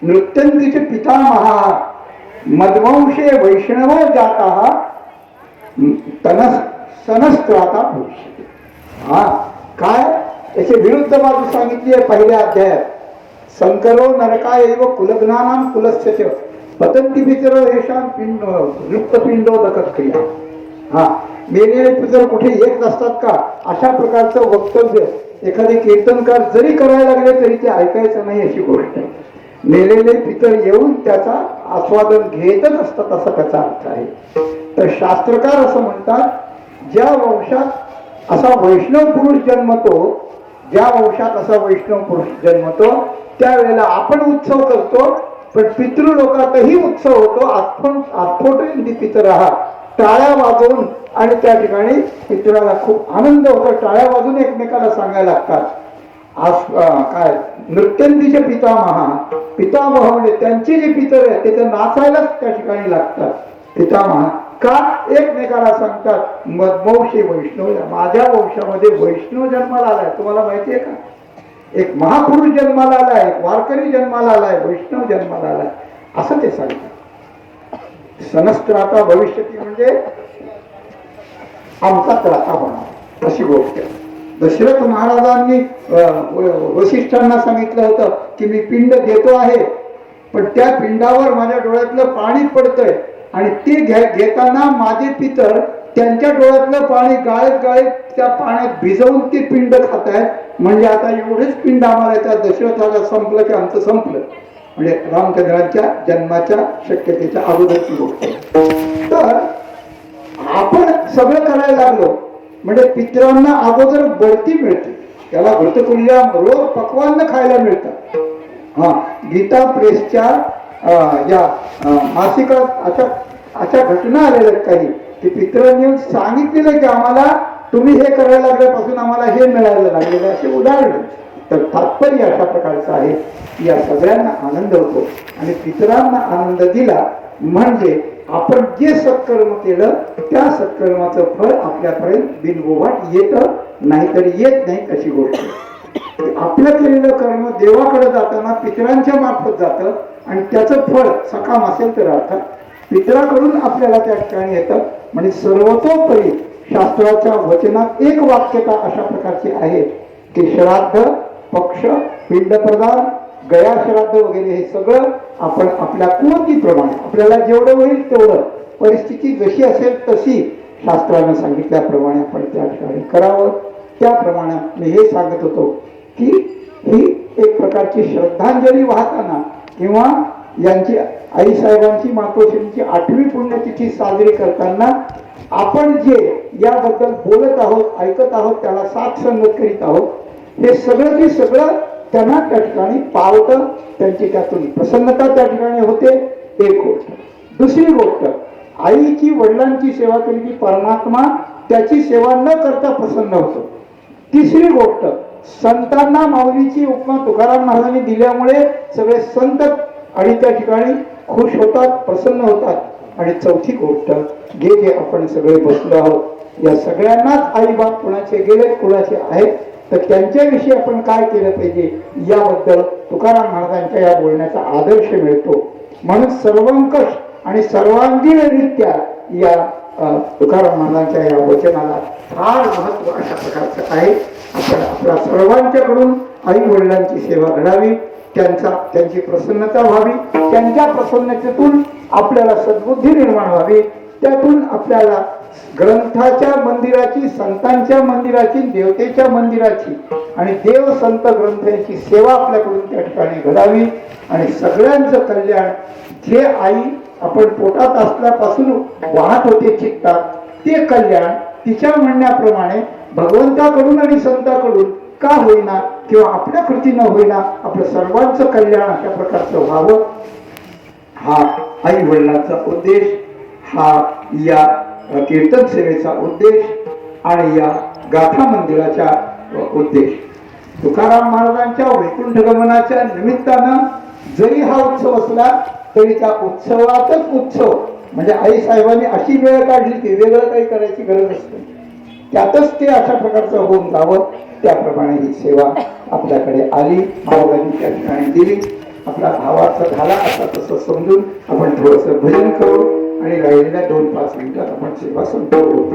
नृत्यंतीचे पितामहा मधवंशे वैष्णव जाता सनस्त्राता भविष्य. हा काय याची विरुद्ध बाजू सांगितली आहे पहिल्या अध्यायात. संकरो नरकायैव कुलज्ञानां कुलस्य पतंती पितरो येषां पिंड लुप्तपिंडोदक क्रिया. हा मेलेले पितर कुठे येत असतात का अशा प्रकारचं वक्तव्य एखादे कीर्तनकार जरी करायला लागले तरी ते ऐकायचं नाही अशी गोष्ट आहे. मेलेले पितर येऊन त्याचा आस्वादन घेतच असतात असा त्याचा अर्थ आहे. तर शास्त्रकार असं म्हणतात ज्या वंशात असा वैष्णव पुरुष जन्मतो, ज्या वंशात असा वैष्णव पुरुष जन्मतो त्यावेळेला आपण उत्सव करतो, पण पितृलोकातही उत्सव होतो. आस्फोटयंती पितरहा टाळ्या वाजवून आणि त्या ठिकाणी पितराला खूप आनंद होतो, टाळ्या वाजून एकमेकाला सांगायला लागतात. काय नृत्यंतीचे पितामहा, पितामह म्हणजे त्यांची जी पितर आहे ते तर नाचायलाच त्या ठिकाणी लागतात. पितामहा का एकमेकाला सांगतात मधवंशी वैष्णव, माझ्या वंशामध्ये वैष्णव जन्माला आलाय. तुम्हाला माहितीये का एक महापुरुष जन्माला आलाय, एक वारकरी जन्माला आलाय, वैष्णव जन्माला आलाय असं ते सांगतात. सनस्त्राता भविष्यती म्हणजे आमचा त्राता होणार अशी गोष्ट आहे. दशरथ महाराजांनी वसिष्ठांना सांगितलं होतं की मी पिंड देतो आहे, पण त्या पिंडावर माझ्या डोळ्यातलं पाणी पडतंय आणि ते घेताना माझे पितर त्यांच्या डोळ्यातलं पाणी गाळत गाळत त्या पाण्यात भिजवून ते पिंड खात आहेत. म्हणजे आता एवढेच पिंड आम्हाला त्या दशरथाला संपलं की आमचं संपलं. म्हणजे रामचंद्रांच्या जन्माच्या शक्यतेच्या अगोदरची गोष्ट. तर आपण सगळं करायला लागलो म्हणजे पितरांना अगोदर बढती मिळते, त्याला घृतकुल्या रोज पक्वान्न खायला मिळतात. हा गीता प्रेसच्या या मासिकात अशा अशा घटना आलेल्या आहेत काही की पितरांनी येऊन सांगितलेलं की आम्हाला तुम्ही हे करायला लागल्यापासून आम्हाला हे मिळायला लागलेलं असे उदाहरण. तर तात्पर्य अशा प्रकारचं आहे की या सगळ्यांना आनंद होतो आणि पितरांना आनंद दिला म्हणजे आपण जे सत्कर्म केलं त्या सत्कर्माचं फळ आपल्यापर्यंत बिनबोभाट येतं, नाहीतरी येत नाही अशी गोष्ट. आपलं केलेलं कर्म देवाकडे जाताना पितरांच्या मार्फत जातं आणि त्याचं फळ सकाम असेल तर अर्थात पितराकडून आपल्याला त्या ठिकाणी येतं. म्हणजे सर्वतोपरी शास्त्राच्या वचनात एक वाक्यता अशा प्रकारची आहे की श्राद्ध, पक्ष, पिंडप्रदान, गया श्राद्ध वगैरे हे सगळं आपण आपल्या कुवतीप्रमाणे आपल्याला जेवढं होईल तेवढं परिस्थिती जशी असेल तशी शास्त्रानं सांगितल्याप्रमाणे आपण त्या ठिकाणी करावं. त्याप्रमाणे मी हे सांगत होतो की ही एक प्रकारची श्रद्धांजली वाहताना किंवा यांची आईसाहेबांची मातोश्रींची 8वी पुण्यतिथी साजरी करताना आपण जे याबद्दल बोलत आहोत, ऐकत आहोत, त्याला साथ संगत करीत आहोत, हे सगळं की सगळं त्यांना त्या ठिकाणी पावतं, त्यांची त्यातून प्रसन्नता त्या ठिकाणी होते. एक गोष्ट. दुसरी गोष्ट, आईची वडिलांची सेवा केली की परमात्मा त्याची सेवा न करता प्रसन्न होतो. तिसरी गोष्ट, संतांना माऊलीची उपमा तुकाराम महाराजांनी दिल्यामुळे सगळे संत आणि त्या ठिकाणी खुश होतात, प्रसन्न होतात. आणि चौथी गोष्ट, जे आपण सगळे बसलो आहोत या सगळ्यांनाच आई बाप कुणाचे गेले कुणाचे आहेत तर त्यांच्याविषयी आपण काय केलं पाहिजे याबद्दल तुकाराम महाराजांच्या या बोलण्याचा आदर्श मिळतो. म्हणून सर्वंकष आणि सर्वांगीणरित्या या तुकाराम महाराजांच्या या वचनाला फार महत्व अशा प्रकारचं आहे. आपण आपल्या सर्वांच्याकडून आई वडिलांची सेवा घडावी, त्यांची प्रसन्नता व्हावी, त्यांच्या प्रसन्नतेतून आपल्याला सद्बुद्धी निर्माण व्हावी, त्यातून आपल्याला ग्रंथाच्या मंदिराची, संतांच्या मंदिराची, देवतेच्या मंदिराची आणि देव संत ग्रंथांची सेवा आपल्याकडून त्या ठिकाणी घडावी आणि सगळ्यांचं कल्याण जे आई आपण पोटात असल्यापासून वाहत होते चित्तात ते कल्याण तिच्या म्हणण्याप्रमाणे भगवंताकडून आणि संताकडून का होईना किंवा आपल्या कृतीनं होईना आपलं सर्वांचं कल्याण अशा प्रकारचं व्हावं. हा आई वडिलांचा उद्देश, हा या कीर्तन सेवेचा उद्देश आणि या गाथा मंदिराचा उद्देश. तुकाराम महाराजांच्या वैकुंठ गमनाच्या निमित्तानं जरी हा उत्सव असला तरी त्या उत्सवातच उत्सव म्हणजे आई साहेबांनी अशी वेळ काढली की वेगळं काही करायची गरज असते, त्यातच ते अशा प्रकारचं होऊन जावं. त्याप्रमाणे ही सेवा आपल्याकडे आली, महाराजांनी त्या ठिकाणी दिली. आपला भावाचा झाला असा तसं समजून आपण थोडस भजन करू आणि राहिलेल्या 2-5 मिनिटात आपण सेवा संपवू.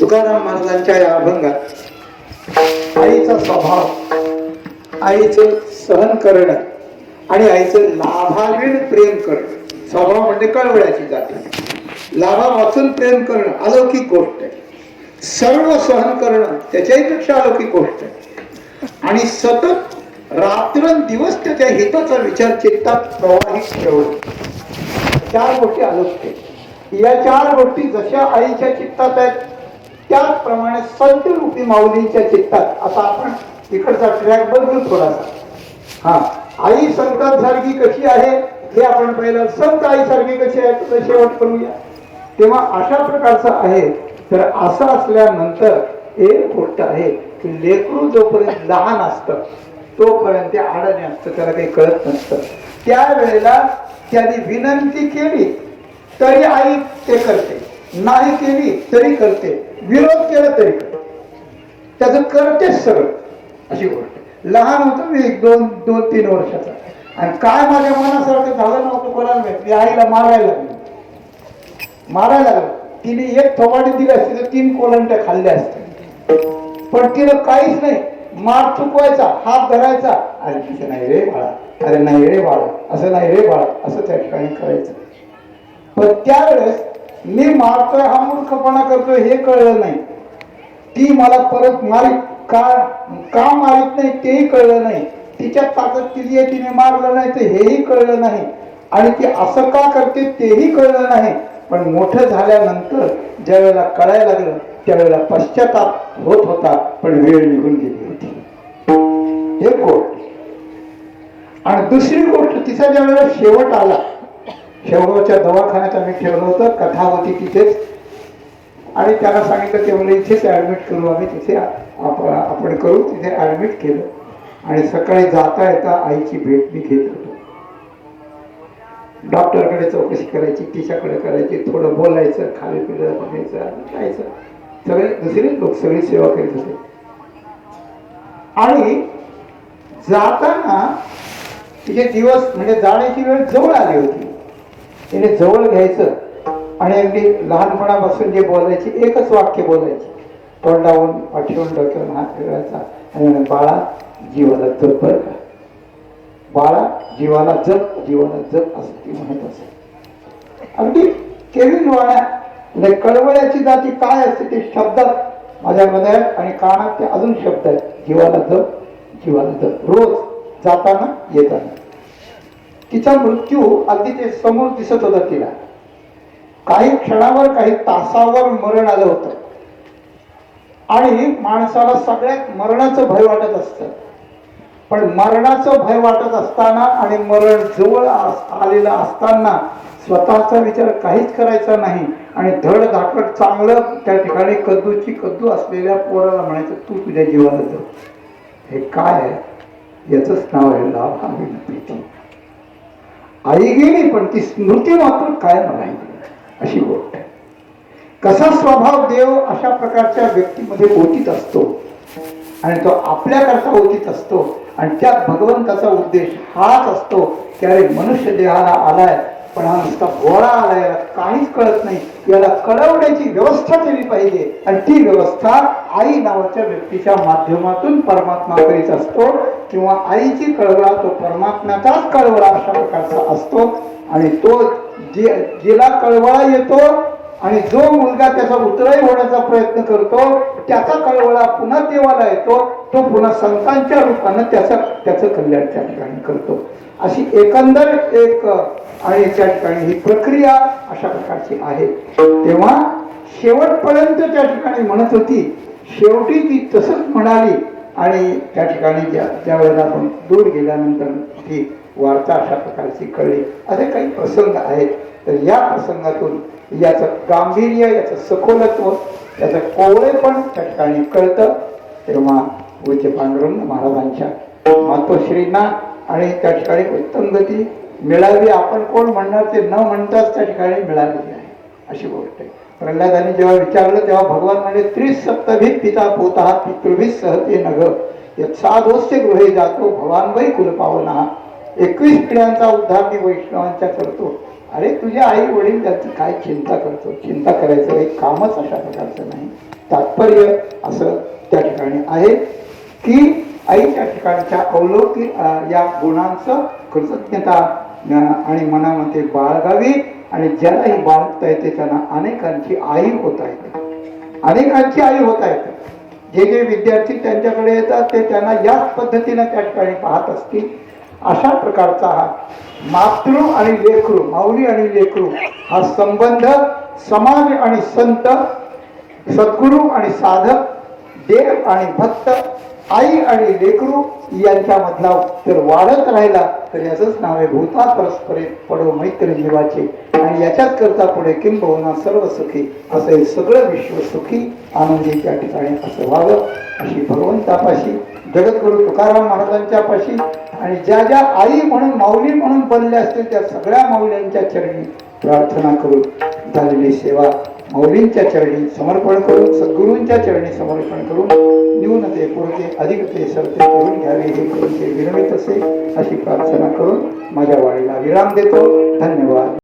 तुकाराम महाराजांच्या या अभंगात आईचा स्वभाव, आईचं सहन करणं आणि आईचं लाभावीण प्रेम करणं. स्वभाव म्हणजे कळवळ्याची जाते, लाभा वाचून प्रेम करणं अलौकिक गोष्ट आहे. सर्व सहन करणं त्याच्याही पेक्षा अलौकिक गोष्ट आहे. आणि सतत रात्रंदिवस त्याच्या हिताचा विचार चित्तात प्रवाहित ठेवणं, 4 गोष्टी अलौकिक आहेत. या 4 गोष्टी जशा आईच्या चित्तात आहेत त्याचप्रमाणे संत रूपी माऊलींच्या चित्तात. आता आपण इकडचा ट्रॅक बदलू थोडासा. आई संतांसारखी कशी आहे हे आपण पाहिलं. संत आईसारखी कशी आहे तर शेवट करूया. तेव्हा अशा प्रकारचं आहे. तर असं असल्यानंतर एक गोष्ट आहे की लेकरू जोपर्यंत लहान असतं तोपर्यंत ते आडणे असतं, त्याला काही कळत नसतं. त्यावेळेला त्याने विनंती केली तरी आई ते करते, नाही केली तरी करते, विरोध केला तरी करते, त्याचं करतेच सगळं. अशी गोष्ट. लहान होतो मी 2-3 वर्षाचा आणि काय माझ्या मनासारखं झालं नव्हतं कोणाला माहित. मी आईला मारायला लागलो. तिने एक थोबाडी दिली असती तर 3 कोलंट्या खाल्ल्या असत्या. पण तिनं काहीच नाही. मार चुकवायचा, हात धरायचा, अरे तिथे नाही रे बाळा, अरे नाही रे बाळा, असं नाही रे बाळा, असं त्या ठिकाणी करायचं. पण त्यावेळेस मी मारतोय हा मूर्खपणा करतोय हे कळलं नाही. ती मला परत मारित का मारित नाही तेही कळलं नाही. तिच्या ताकद किती आहे तिने मारलं नाही तर हेही कळलं नाही. आणि ती असं का करते तेही कळलं नाही. पण मोठं झाल्यानंतर ज्या वेळेला कळायला लागलं त्यावेळेला पश्चाताप होत होता, पण वेळ निघून गेली होती. एक गोष्ट. आणि दुसरी गोष्ट, तिचा ज्या वेळेला शेवट आला, शेवटच्या दवाखान्यात आम्ही ठेवलं होतं, कथा होती तिथेच. आणि त्याला सांगितलं ते म्हणजे इथेच ऍडमिट करू आम्ही, तिथे आपण करू. तिथे ऍडमिट केलं. आणि सकाळी जाता येता आईची भेट मी घेत होतो. डॉक्टरकडे चौकशी करायची, तिच्याकडे करायची, थोडं बोलायचं, खाली पिलं बघायचं, जायचं. सगळे दुसरे लोक सगळी सेवा करीत होते. आणि जाताना तिचे दिवस म्हणजे जाण्याची वेळ जवळ आली होती. तिने जवळ घ्यायचं आणि अगदी लहानपणापासून जे बोलायची एकच वाक्य बोलायची. तोंडावून पाठवून डोक्यावरून हात फिरवायचा आणि बाळा जीवाला जप बरं का, बाळा जीवाला जप, जीवाला जप, असं ती म्हणत असे. अगदी केविन वाण्या कळवळ्याची जाती काय असते ते शब्दात माझ्या हृदयात आणि कानात ते अजून शब्द आहेत. जीवाला जप, जीवाला जप, रोज जाताना येताना. तिचा मृत्यू अगदी ते समोर दिसत होता तिला. काही क्षणावर काही तासावर मरण आलं होतं. आणि माणसाला सगळ्यात मरणाचं भय वाटत असतं. पण मरणाचं भय वाटत असताना आणि मरण जवळ आलेलं असताना स्वतःचा विचार काहीच करायचा नाही. आणि धड धाकड चांगलं त्या ठिकाणी कद्दूची कद्दू असलेल्या पोराला म्हणायचं तू तुझ्या जीवाला जप. हे काय आहे? याच नाव आहे लाभावी प्रीती. आई गेली पण ती स्मृती मात्र कायम राहिली. अशी गोष्ट आहे. कसा स्वभाव देव अशा प्रकारच्या व्यक्तीमध्ये ओतीत असतो आणि तो आपल्याकरता ओतीत असतो. आणि त्यात भगवंताचा उद्देश हाच असतो की अरे मनुष्य देहाला आलाय पण हा नुसता घोडा आलाय, याला काहीच कळत नाही, याला कळवण्याची व्यवस्था केली पाहिजे. आणि ती व्यवस्था आई नावाच्या व्यक्तीच्या माध्यमातून परमात्मा करीत असतो. किंवा आईची कळवळा तो परमात्म्याचाच कळवळा अशा प्रकारचा असतो. आणि तो जिला कळवळा येतो आणि जो मुलगा त्याचा उतराई होण्याचा प्रयत्न करतो त्याचा कळवळा पुन्हा देवाला येतो, तो पुन्हा संतांच्या रूपानं त्याचं कल्याण त्या ठिकाणी करतो. अशी एकंदर एक आणि त्या ठिकाणी ही प्रक्रिया अशा प्रकारची आहे. तेव्हा शेवटपर्यंत त्या ठिकाणी म्हणत होती. शेवटी ती तसंच म्हणाली. आणि त्या ठिकाणी ज्या वेळेला आपण दूर गेल्यानंतर ती वार्ता अशा प्रकारची कळली. असे काही प्रसंग आहेत. तर या प्रसंगातून याचं गांभीर्य, याचं सखोलत्व, याचं कोवळेपण त्या ठिकाणी कळतं. तेव्हा पूज्य पांडुरंग महाराजांच्या मातोश्रींना आणि त्या ठिकाणी उत्तम गती मिळावी. आपण कोण म्हणणार ते न म्हणताच त्या ठिकाणी मिळालेली आहे अशी गोष्ट आहे. प्रल्हादांनी जेव्हा विचारलं तेव्हा भगवान म्हणजे त्रिसप्तभिः पिता पोतः पितृभिः सहते नग यत्साधोस्य गृहे जातो भवान वै कुलपावना. 21 पिढ्यांचा उद्धार मी वैष्णवांच्या करतो. अरे तुझे आई वडील त्याची काय चिंता करतो? चिंता करायचं एक कामच अशा प्रकारचं नाही. तात्पर्य असं त्या ठिकाणी आहे की आईच्या ठिकाणच्या अलौकिक या गुणांचं कृतज्ञता आणि मनामध्ये बाळगावी. आणि ज्यालाही बाळगता येते त्यांना अनेकांची आई होता येते, अनेकांची आई होता येते. जे जे विद्यार्थी त्यांच्याकडे येतात ते त्यांना याच पद्धतीने त्या ठिकाणी पाहत असतील. अशा प्रकारचा हा मातृ आणि लेकरू, माऊली आणि लेकरू हा संबंध समाज आणि संत, सद्गुरू आणि साधक, देव आणि भक्त आई आणि लेकरू यांच्यामधला जर वाढत राहिला तर याचंच नाव आहे भूता परस्परे पडो मैत्री जीवाचे. आणि याच्यात करता पुढे किंबहुना सर्व सुखी असं हे सगळं विश्व सुखी आनंदी त्या ठिकाणी असं व्हावं अशी भगवंतापाशी जगद्गुरु तुकाराम महाराजांच्या पाशी आणि ज्या ज्या आई म्हणून माऊली म्हणून बनल्या असतील त्या सगळ्या माऊल्यांच्या चरणी प्रार्थना करून झालेली सेवा माऊलींच्या चरणी समर्पण करून सद्गुरूंच्या चरणी समर्पण करून न्यूनते पुरते अधिकते सरते करून घ्यावे हे करून ते विनवित असे अशी प्रार्थना करून माझ्या वाणीला विराम देतो. धन्यवाद.